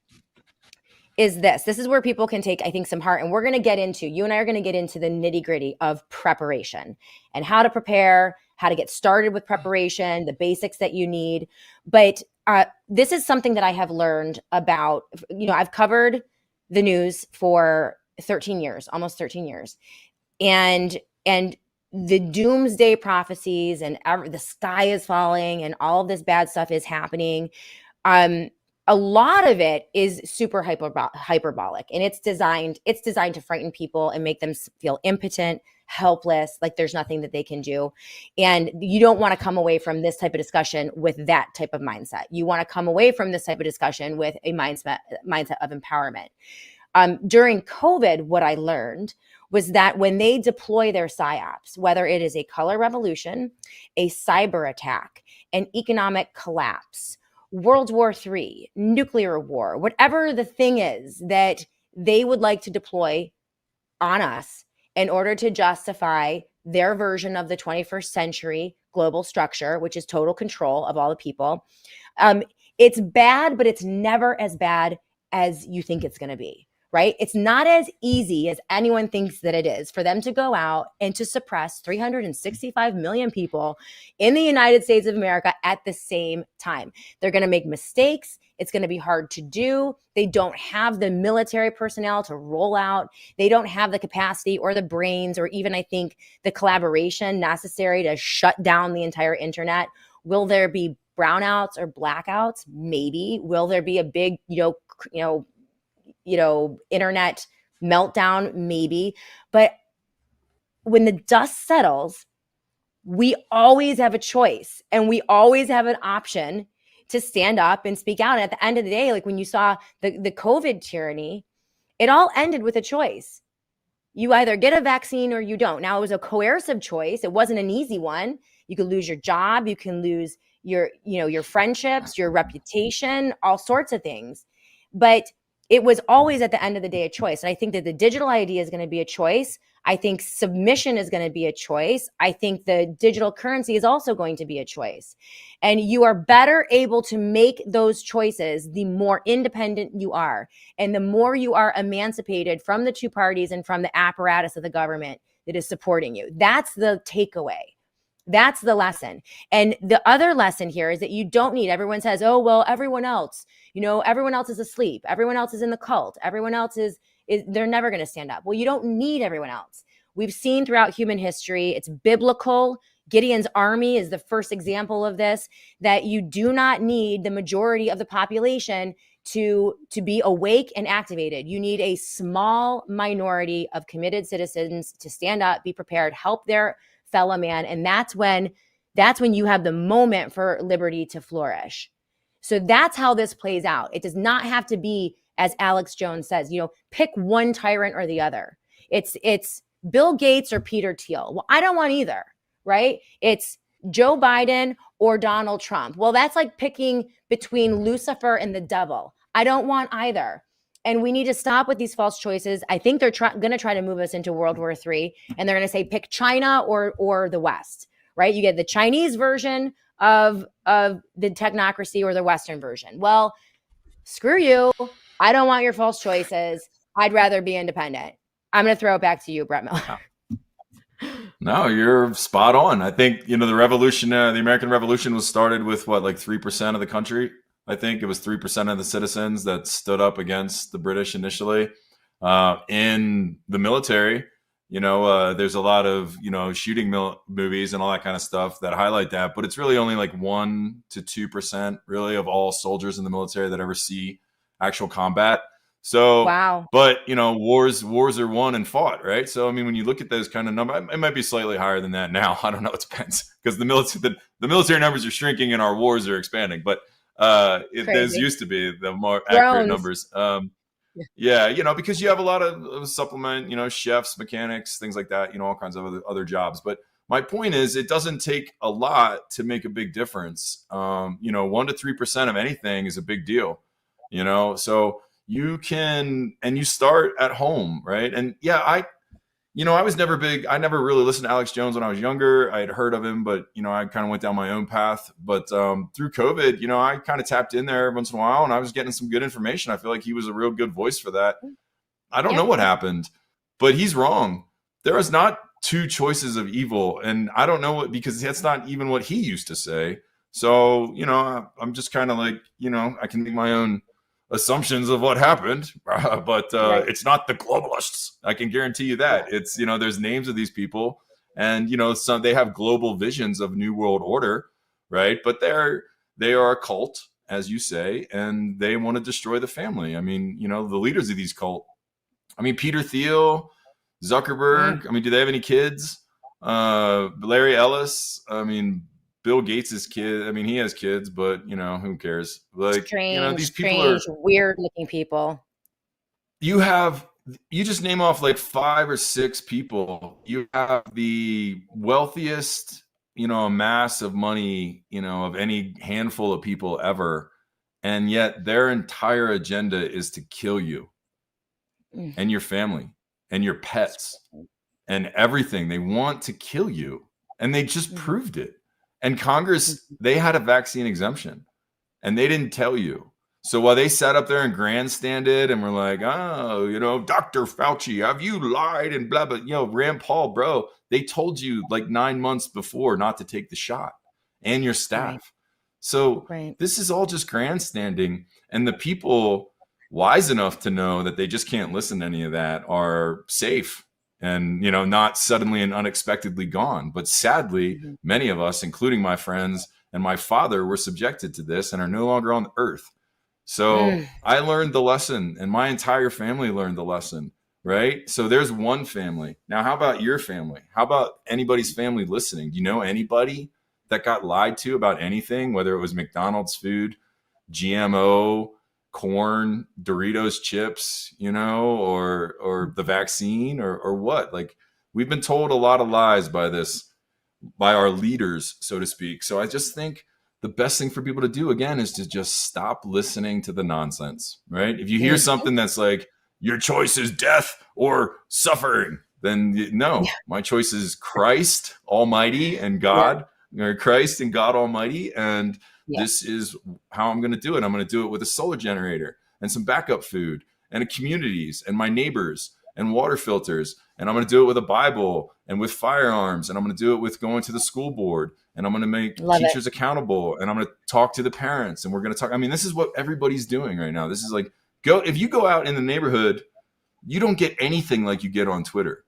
is this is where people can take, I think, some heart. And we're going to get into, you and I are going to get into the nitty gritty of preparation and how to prepare, how to get started with preparation, the basics that you need. But this is something that I have learned about, you know, I've covered the news for 13 years, almost 13 years. And the doomsday prophecies and the sky is falling and all of this bad stuff is happening. A lot of it is super hyperbolic, and it's designed to frighten people and make them feel impotent, helpless, like there's nothing that they can do. And you don't want to come away from this type of discussion with that type of mindset. You want to come away from this type of discussion with a mindset of empowerment. During COVID, what I learned was that when they deploy their psyops, whether it is a color revolution, a cyber attack, an economic collapse, World War III, nuclear war, whatever the thing is that they would like to deploy on us in order to justify their version of the 21st century global structure, which is total control of all the people. It's bad, but it's never as bad as you think it's going to be. Right? It's not as easy as anyone thinks that it is for them to go out and to suppress 365 million people in the United States of America at the same time. They're going to make mistakes. It's going to be hard to do. They don't have the military personnel to roll out. They don't have the capacity or the brains or even, I think, the collaboration necessary to shut down the entire internet. Will there be brownouts or blackouts? Maybe. Will there be a big, internet meltdown? Maybe. But when the dust settles, we always have a choice and we always have an option to stand up and speak out. And at the end of the day, like when you saw the COVID tyranny, it all ended with a choice. You either get a vaccine or you don't. Now, it was a coercive choice. It wasn't an easy one. You could lose your job. You can lose your friendships, your reputation, all sorts of things. But it was always at the end of the day a choice. And I think that the digital ID is going to be a choice. I think submission is going to be a choice. I think the digital currency is also going to be a choice. And you are better able to make those choices the more independent you are. And the more you are emancipated from the two parties and from the apparatus of the government that is supporting you. That's the takeaway. That's the lesson. And the other lesson here is that you don't need, everyone says, oh, well, everyone else is asleep. Everyone else is in the cult. Everyone else is they're never going to stand up. Well, you don't need everyone else. We've seen throughout human history, it's biblical. Gideon's army is the first example of this, that you do not need the majority of the population to be awake and activated. You need a small minority of committed citizens to stand up, be prepared, help their fellow man. And that's when you have the moment for liberty to flourish. So that's how this plays out. It does not have to be, as Alex Jones says, pick one tyrant or the other. It's Bill Gates or Peter Thiel. Well, I don't want either, right? It's Joe Biden or Donald Trump. Well, that's like picking between Lucifer and the devil. I don't want either. And we need to stop with these false choices. I think they're going to try to move us into World War III, and they're going to say pick China or the West, right? You get the Chinese version of the technocracy or the Western version. Well, screw you. I don't want your false choices. I'd rather be independent. I'm going to throw it back to you, Brett Miller. No, you're spot on. I think, the revolution, the American Revolution was started with what, like 3% of the country. I think it was 3% of the citizens that stood up against the British initially. In the military, there's a lot of, shooting movies and all that kind of stuff that highlight that, but it's really only like 1 to 2% really of all soldiers in the military that ever see actual combat. So, wow. But wars are won and fought, right? So, I mean, when you look at those kind of numbers, it might be slightly higher than that now. I don't know. It depends, because the military numbers are shrinking and our wars are expanding. But those used to be the more accurate numbers. Yeah, because you have a lot of supplement, chefs, mechanics, things like that, all kinds of other jobs. But my point is, it doesn't take a lot to make a big difference. 1 to 3% of anything is a big deal, so you can, and you start at home, right? And yeah, I was never big. I never really listened to Alex Jones when I was younger. I had heard of him, but, I kind of went down my own path. But through COVID, I kind of tapped in there once in a while, and I was getting some good information. I feel like he was a real good voice for that. I don't know what happened, but he's wrong. There is not two choices of evil. And I don't know what, because that's not even what he used to say. So, I'm just kind of like, I can make my own assumptions of what happened, but it's not the globalists. I can guarantee you that. It's, there's names of these people, and some, they have global visions of new world order, right? But they are a cult, as you say, and they want to destroy the family. I mean, the leaders of these cult, I mean, Peter Thiel, Zuckerberg, I mean, do they have any kids? Larry Ellis, I mean, Bill Gates' kid. I mean, he has kids, but who cares? Like, these people are weird looking people. You just name off like 5 or 6 people. You have the wealthiest, mass of money, of any handful of people ever. And yet their entire agenda is to kill you and your family and your pets and everything. They want to kill you, and they just proved it. And Congress, they had a vaccine exemption, and they didn't tell you. So while they sat up there and grandstanded and were like, oh, Dr. Fauci, have you lied and blah, blah, Rand Paul, bro, they told you like 9 months before not to take the shot, and your staff. Right. So This is all just grandstanding. And the people wise enough to know that they just can't listen to any of that are safe. And, not suddenly and unexpectedly gone. But sadly, many of us, including my friends and my father, were subjected to this and are no longer on the earth. So I learned the lesson, and my entire family learned the lesson, right? So there's one family. Now, how about your family? How about anybody's family listening? Do you know anybody that got lied to about anything, whether it was McDonald's food, GMO, corn, Doritos chips, or the vaccine, or what? Like, we've been told a lot of lies by our leaders, so to speak. So I just think the best thing for people to do, again, is to just stop listening to the nonsense, right? If you hear something that's like, your choice is death or suffering, then no, my choice is Christ Almighty and God, or Christ and God Almighty. And this is how I'm going to do it. I'm going to do it with a solar generator and some backup food and communities and my neighbors and water filters. And I'm going to do it with a Bible and with firearms. And I'm going to do it with going to the school board. And I'm going to make teachers accountable. And I'm going to talk to the parents. And we're going to talk. I mean, this is what everybody's doing right now. This is like, if you go out in the neighborhood, you don't get anything like you get on Twitter.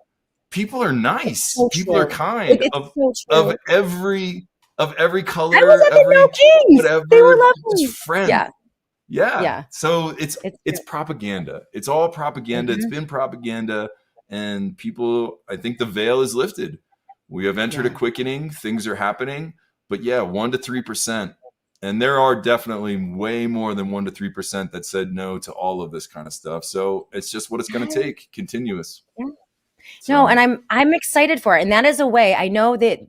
People are nice. People are kind of every color, whatever. They were lovely. Friend. Yeah. So it's propaganda. It's all propaganda. It's been propaganda, and people, I think the veil is lifted. We have entered a quickening. Things are happening, but 1 to 3%. And there are definitely way more than 1 to 3% that said no to all of this kind of stuff. So it's just what it's going to take, continuous. Yeah. So. No, and I'm excited for it. And that is a way. I know that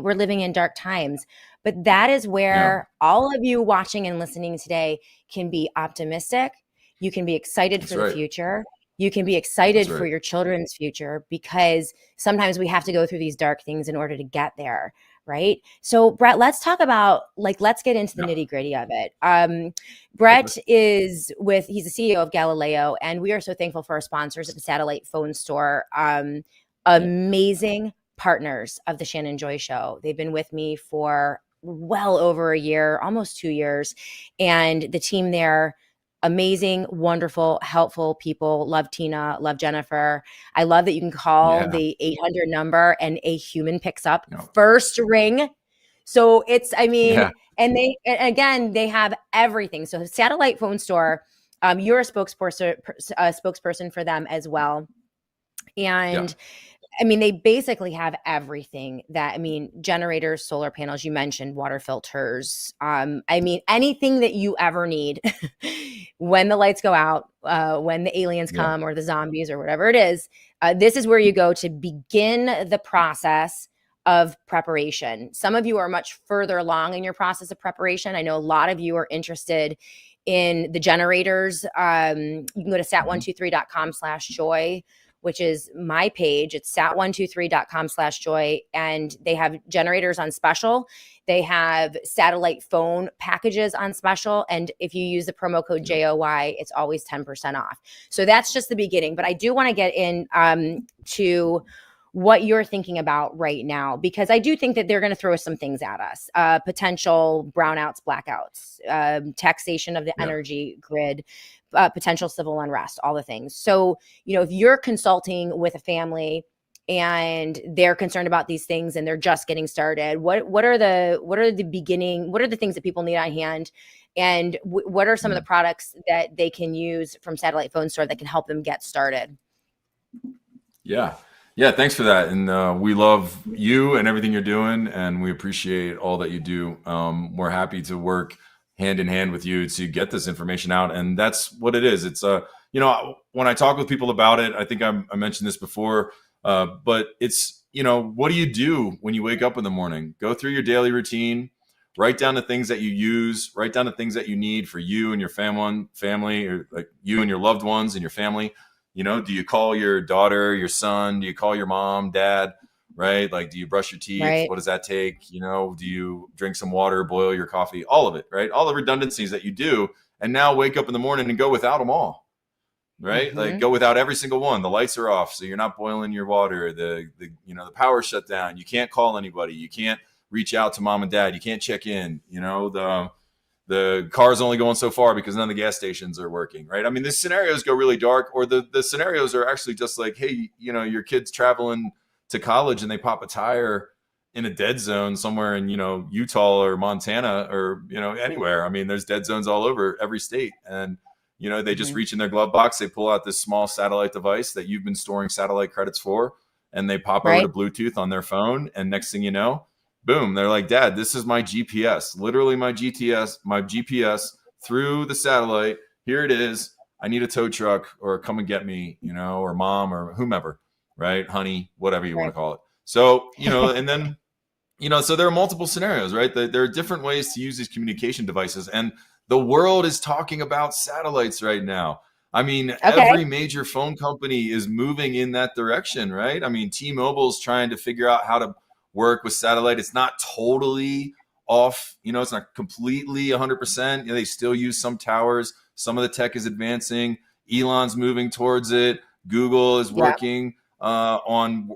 we're living in dark times, but that is where all of you watching and listening today can be optimistic, You can be excited That's for the right. future. You can be excited That's for right. your children's future, because sometimes we have to go through these dark things in order to get there. Right. So, Brett, let's talk about, like, let's get into the Yeah. nitty gritty of it. Okay. Brett he's the CEO of Galileo, and we are so thankful for our sponsors at the Satellite Phone Store. Yeah. Amazing partners of the Shannon Joy Show. They've been with me for well over a year, almost 2 years. And the team there, amazing, wonderful, helpful people. Love Tina, love Jennifer. I love that you can call Yeah. the 800 number and a human picks up Yeah. first ring. So it's, I mean, Yeah. and again, they have everything. So Satellite Phone Store, you're a spokesperson for them as well. Yeah. And I mean, they basically have everything that, I mean, generators, solar panels, you mentioned water filters. I mean, anything that you ever need when the lights go out, when the aliens Yeah. come or the zombies or whatever it is, this is where you go to begin the process of preparation. Some of you are much further along in your process of preparation. I know a lot of you are interested in the generators. You can go to sat123.com/joy, which is my page. It's sat123.com/joy. And they have generators on special. They have satellite phone packages on special. And if you use the promo code JOY, it's always 10% off. So that's just the beginning. But I do want to get in to what you're thinking about right now, because I do think that they're going to throw some things at us, potential brownouts, blackouts, taxation of the Yeah. energy grid, potential civil unrest, all the things. So, if you're consulting with a family and they're concerned about these things and they're just getting started, what are the things that people need on hand? And what are some of the products that they can use from Satellite Phone Store that can help them get started? Yeah. Yeah. Thanks for that. And we love you and everything you're doing, and we appreciate all that you do. We're happy to work hand in hand with you to get this information out. And that's what it is. It's, when I talk with people about it, I think I mentioned this before, but it's, what do you do when you wake up in the morning? Go through your daily routine, write down the things that you use, write down the things that you need for you and your family, or like you and your loved ones and your family. Do you call your daughter, your son? Do you call your mom, dad? Right? Like, do you brush your teeth? Right. What does that take? Do you drink some water, boil your coffee? All of it, right? All the redundancies that you do, and now wake up in the morning and go without them all, right? Mm-hmm. Like, go without every single one. The lights are off, so you're not boiling your water. The power shut down. You can't call anybody. You can't reach out to mom and dad. You can't check in. The car's only going so far because none of the gas stations are working, right? I mean, the scenarios go really dark, or the scenarios are actually just like, hey, your kid's traveling to college and they pop a tire in a dead zone somewhere in, Utah or Montana or, anywhere. I mean, there's dead zones all over every state. And, they just reach in their glove box, they pull out this small satellite device that you've been storing satellite credits for, and they pop over to Bluetooth on their phone. And next thing you know, boom, they're like, Dad, this is my GPS, literally my GPS through the satellite. Here it is. I need a tow truck, or come and get me, or mom or whomever, right? Honey, whatever you want to call it. So, and then, so there are multiple scenarios, right? There are different ways to use these communication devices. And the world is talking about satellites right now. I mean, every major phone company is moving in that direction, right? I mean, T-Mobile's trying to figure out how to work with satellite. It's not totally off, it's not completely 100%. They still use some towers. Some of the tech is advancing. Elon's moving towards it. Google is working on,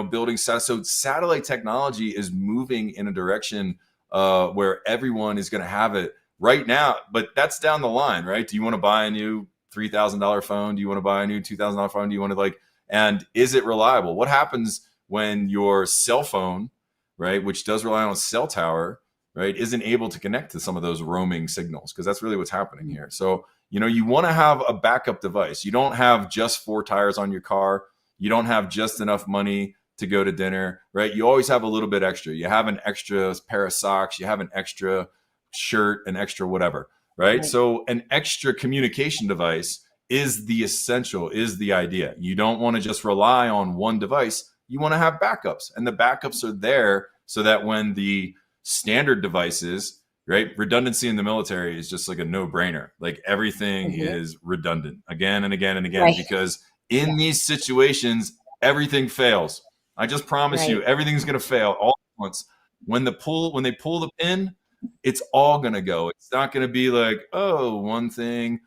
building so satellite technology is moving in a direction where everyone is going to have it right now. But that's down the line, right? Do you want to buy a new $3,000 phone? Do you want to buy a new $2,000 phone? Do you want to and is it reliable? What happens when your cell phone, right, which does rely on a cell tower, right, isn't able to connect to some of those roaming signals? Because that's really what's happening here. So, you want to have a backup device. You don't have just 4 tires on your car. You don't have just enough money to go to dinner, right? You always have a little bit extra. You have an extra pair of socks. You have an extra shirt, an extra whatever, right? So an extra communication device is the essential, is the idea. You don't want to just rely on one device. You want to have backups, and the backups are there so that when the standard devices right? Redundancy in the military is just like a no-brainer. Like everything is redundant again and again and again, because in these situations, everything fails. I just promise you, everything's going to fail all at once. When they pull the pin, it's all going to go. It's not going to be like, oh, one thing.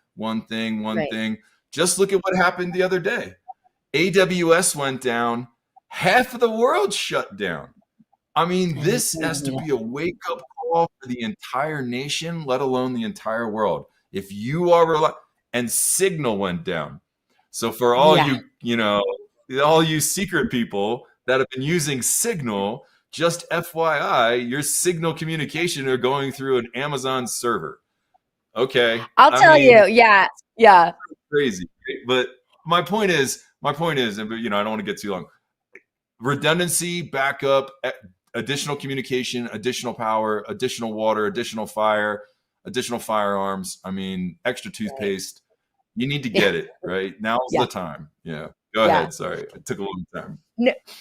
Just look at what happened the other day. AWS went down. Half of the world shut down. I mean, this has to be a wake-up call for the entire nation, let alone the entire world. If you are and Signal went down. So for all all you secret people that have been using Signal, just FYI, your Signal communication are going through an Amazon server. Okay. I'll tell you. Yeah. Crazy. But my point is, and I don't want to get too long. Redundancy, backup, additional communication, additional power, additional water, additional fire, additional firearms. I mean, extra toothpaste. You need to get it right. Now's the time. Yeah. Go ahead. Sorry, it took a long time.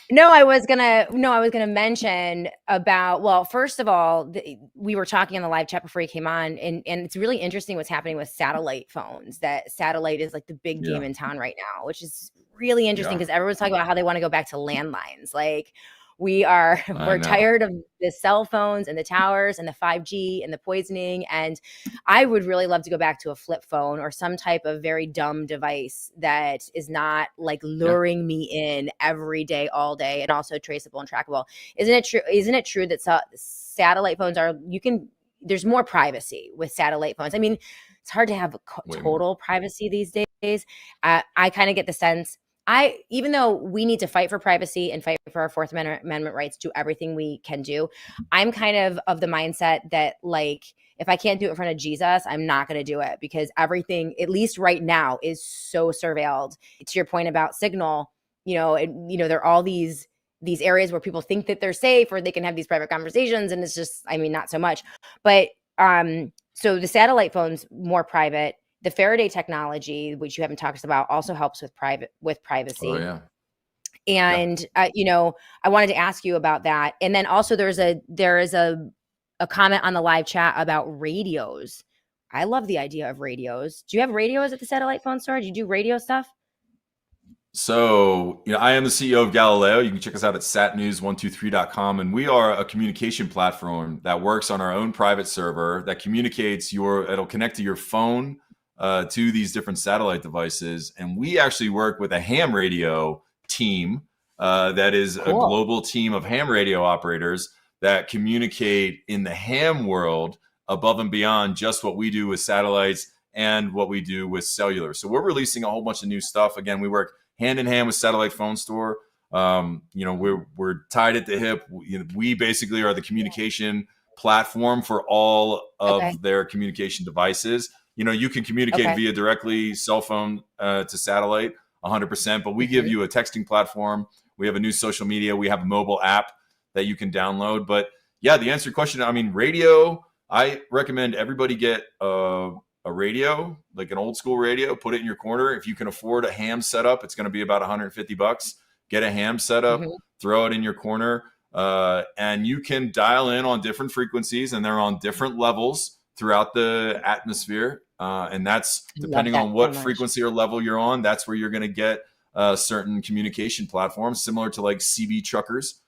No, I was gonna mention about. Well, first of all, we were talking in the live chat before you came on, and it's really interesting what's happening with satellite phones. That satellite is like the big game in town right now, which is really interesting because everyone's talking about how they want to go back to landlines. Like we're tired of the cell phones and the towers and the 5G and the poisoning. And I would really love to go back to a flip phone or some type of very dumb device that is not like luring me in every day, all day, and also traceable and trackable. Isn't it true that satellite phones there's more privacy with satellite phones? I mean, it's hard to have total privacy these days. I kind of get the sense, even though we need to fight for privacy and fight for our Fourth Amendment rights, do everything we can do, I'm kind of the mindset that, like, if I can't do it in front of Jesus, I'm not going to do it, because everything, at least right now, is so surveilled. To your point about Signal, there are all these areas where people think that they're safe or they can have these private conversations, and it's just, I mean, not so much. But so the satellite phone's more private. The Faraday technology, which you haven't talked about, also helps with privacy. Oh, yeah. And I wanted to ask you about that. And then also there is a comment on the live chat about radios. I love the idea of radios. Do you have radios at the satellite phone store? Do you do radio stuff? So, I am the CEO of Galileo. You can check us out at satnews123.com. And we are a communication platform that works on our own private server that communicates it'll connect to your phone, to these different satellite devices. And we actually work with a ham radio team that is a global team of ham radio operators that communicate in the ham world above and beyond just what we do with satellites and what we do with cellular. So we're releasing a whole bunch of new stuff. Again, we work hand in hand with Satellite Phone Store. We're tied at the hip. We basically are the communication platform for all of their communication devices. You can communicate via directly cell phone to satellite 100%, but we give you a texting platform. We have a new social media. We have a mobile app that you can download. But yeah, the answer to your question, I mean, radio, I recommend everybody get a radio, like an old school radio, put it in your corner. If you can afford a ham setup, it's going to be about $150. Get a ham setup, throw it in your corner, and you can dial in on different frequencies, and they're on different levels throughout the atmosphere. And that's depending on what frequency or level you're on. That's where you're going to get certain communication platforms similar to like CB truckers.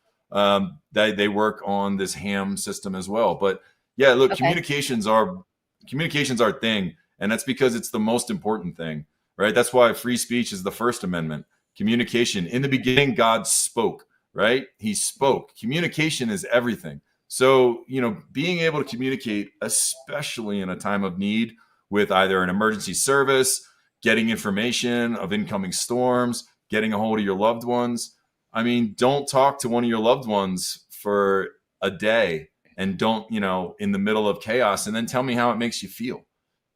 They work on this ham system as well. But yeah, look, communications are a thing, and that's because it's the most important thing, right? That's why free speech is the First Amendment. Communication. In the beginning, God spoke, right? He spoke. Communication is everything. So, being able to communicate, especially in a time of need, with either an emergency service, getting information of incoming storms, getting a hold of your loved ones. I mean, don't talk to one of your loved ones for a day and don't, in the middle of chaos, and then tell me how it makes you feel,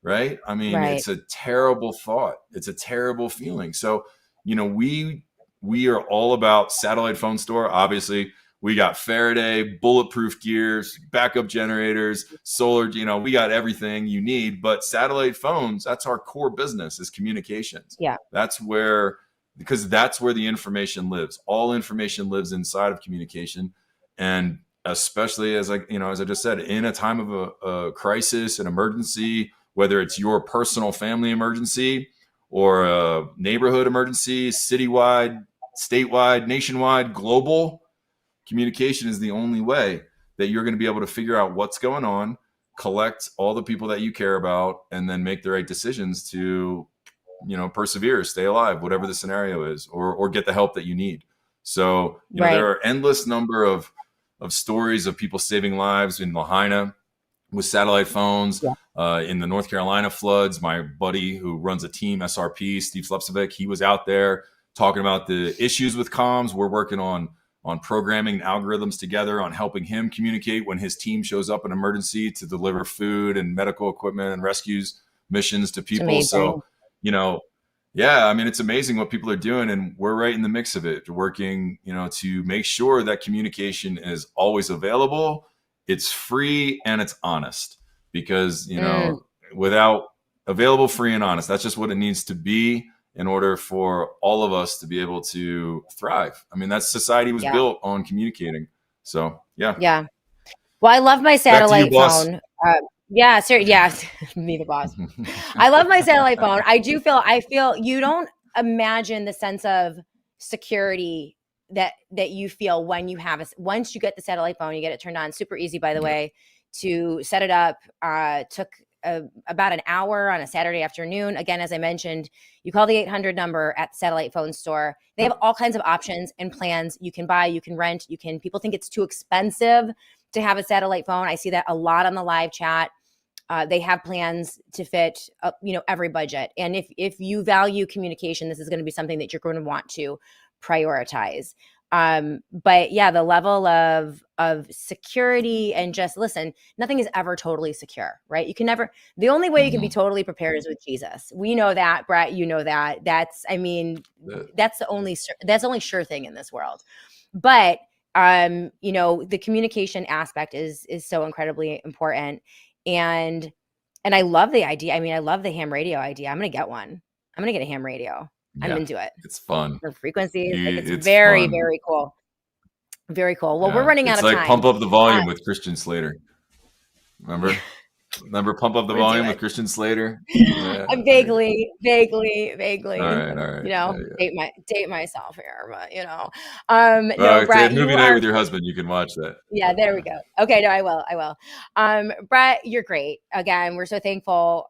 right? I mean, It's a terrible thought. It's a terrible feeling. So, we are all about Satellite Phone Store. Obviously, we got Faraday, bulletproof gears, backup generators, solar, we got everything you need. But satellite phones, that's our core business, is communications. Yeah. Because that's where the information lives. All information lives inside of communication. And especially as I just said, in a time of a crisis, an emergency, whether it's your personal family emergency or a neighborhood emergency, citywide, statewide, nationwide, global, communication is the only way that you're going to be able to figure out what's going on, collect all the people that you care about, and then make the right decisions to, persevere, stay alive, whatever the scenario is, or get the help that you need. So, there are endless number of stories of people saving lives in Lahaina with satellite phones, in the North Carolina floods. My buddy who runs a team, SRP, Steve Slepcevic, he was out there talking about the issues with comms. We're working on programming algorithms together on helping him communicate when his team shows up in emergency to deliver food and medical equipment and rescues missions to people. So, it's amazing what people are doing, and we're right in the mix of it, working, to make sure that communication is always available, it's free, and it's honest, because, without available, free, and honest, that's just what it needs to be in order for all of us to be able to thrive. I mean, that society was built on communicating. So, yeah. Yeah. Well, I love my satellite phone. Sir. Yeah. Me, the boss. I love my satellite phone. I feel you don't imagine the sense of security that you feel when you have once you get the satellite phone, you get it turned on. Super easy, by the way, to set it up. Took about an hour on a Saturday afternoon. Again, as I mentioned, you call the 800 number at the satellite phone store. They have all kinds of options and plans. You can buy, you can rent, people think it's too expensive to have a satellite phone. I see that a lot on the live chat. They have plans to fit, every budget. And if you value communication, this is going to be something that you're going to want to prioritize. But yeah, the level of security, and just listen, nothing is ever totally secure, right? The only way you can be totally prepared is with Jesus. We know that, Brett, you know that. That's the only sure thing in this world. But, the communication aspect is so incredibly important. And I love the idea. I mean, I love the ham radio idea. I'm going to get one. I'm going to get a ham radio. I'm into it. It's fun. For frequencies. It's very, fun. Very cool. Very cool. Well, we're running out of time. It's like Pump Up the Volume with Christian Slater. Remember Pump Up the Volume with Christian Slater? Yeah. I'm vaguely. All right. Date myself here, but no, Brett, movie night with your husband, you can watch that. Yeah, there we go. Okay, no, I will. Brett, you're great. Again, we're so thankful.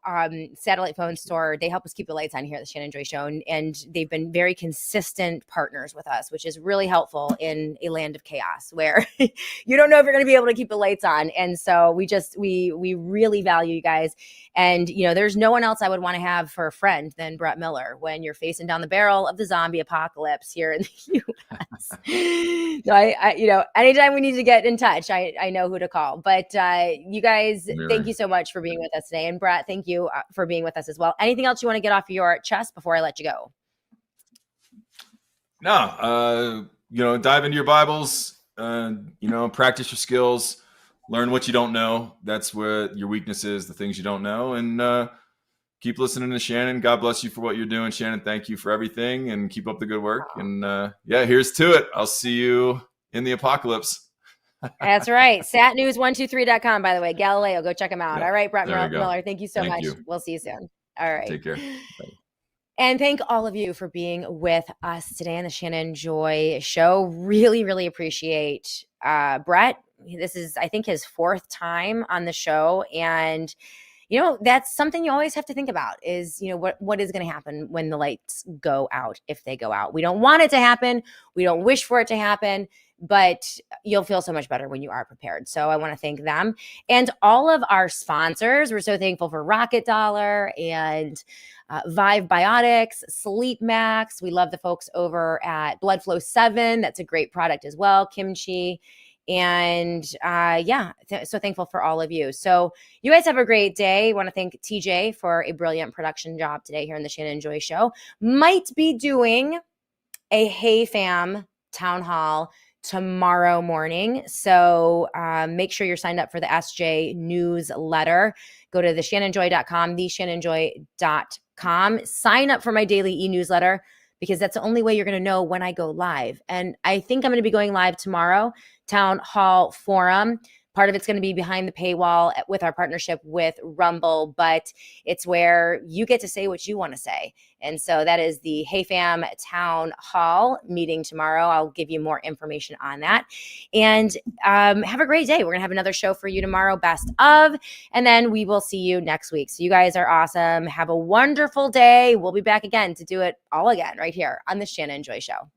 Satellite phone store, they help us keep the lights on here at the Shannon Joy Show, and they've been very consistent partners with us, which is really helpful in a land of chaos where you don't know if you're going to be able to keep the lights on. And so we really value you guys. And, there's no one else I would want to have for a friend than Brett Miller when you're facing down the barrel of the zombie apocalypse here in the U.S. So anytime we need to get in touch, I know who to call. But you guys, thank you so much for being with us today. And Brett, thank you for being with us as well. Anything else you want to get off your chest before I let you go? No, dive into your Bibles, practice your skills. Learn what you don't know. That's where your weakness is, the things you don't know. And keep listening to Shannon. God bless you for what you're doing, Shannon. Thank you for everything, and keep up the good work. And here's to it. I'll see you in the apocalypse. That's right. Satnews123.com, by the way. Galileo, go check them out. Yeah, all right, Brett Miller, thank you so much. We'll see you soon. All right. Take care. Bye. And thank all of you for being with us today on the Shannon Joy Show. Really, really appreciate Brett. This is, I think, his fourth time on the show. And, that's something you always have to think about is, what is going to happen when the lights go out, if they go out. We don't want it to happen. We don't wish for it to happen. But you'll feel so much better when you are prepared. So I want to thank them and all of our sponsors. We're so thankful for Rocket Dollar and Vive Biotics, Sleep Max. We love the folks over at Blood Flow 7. That's a great product as well. Kimchi. And so thankful for all of you. So you guys have a great day. I want to thank TJ for a brilliant production job today here in the Shannon Joy Show. Might be doing a Hey Fam town hall tomorrow morning. So make sure you're signed up for the SJ newsletter. Go to theshannonjoy.com, theshannonjoy.com. Sign up for my daily e-newsletter because that's the only way you're going to know when I go live. And I think I'm going to be going live tomorrow, Town Hall Forum. Part of it's going to be behind the paywall with our partnership with Rumble, but it's where you get to say what you want to say. And so that is the Hey Fam Town Hall meeting tomorrow. I'll give you more information on that. And have a great day. We're going to have another show for you tomorrow, best of, and then we will see you next week. So you guys are awesome. Have a wonderful day. We'll be back again to do it all again right here on the Shannon Joy Show.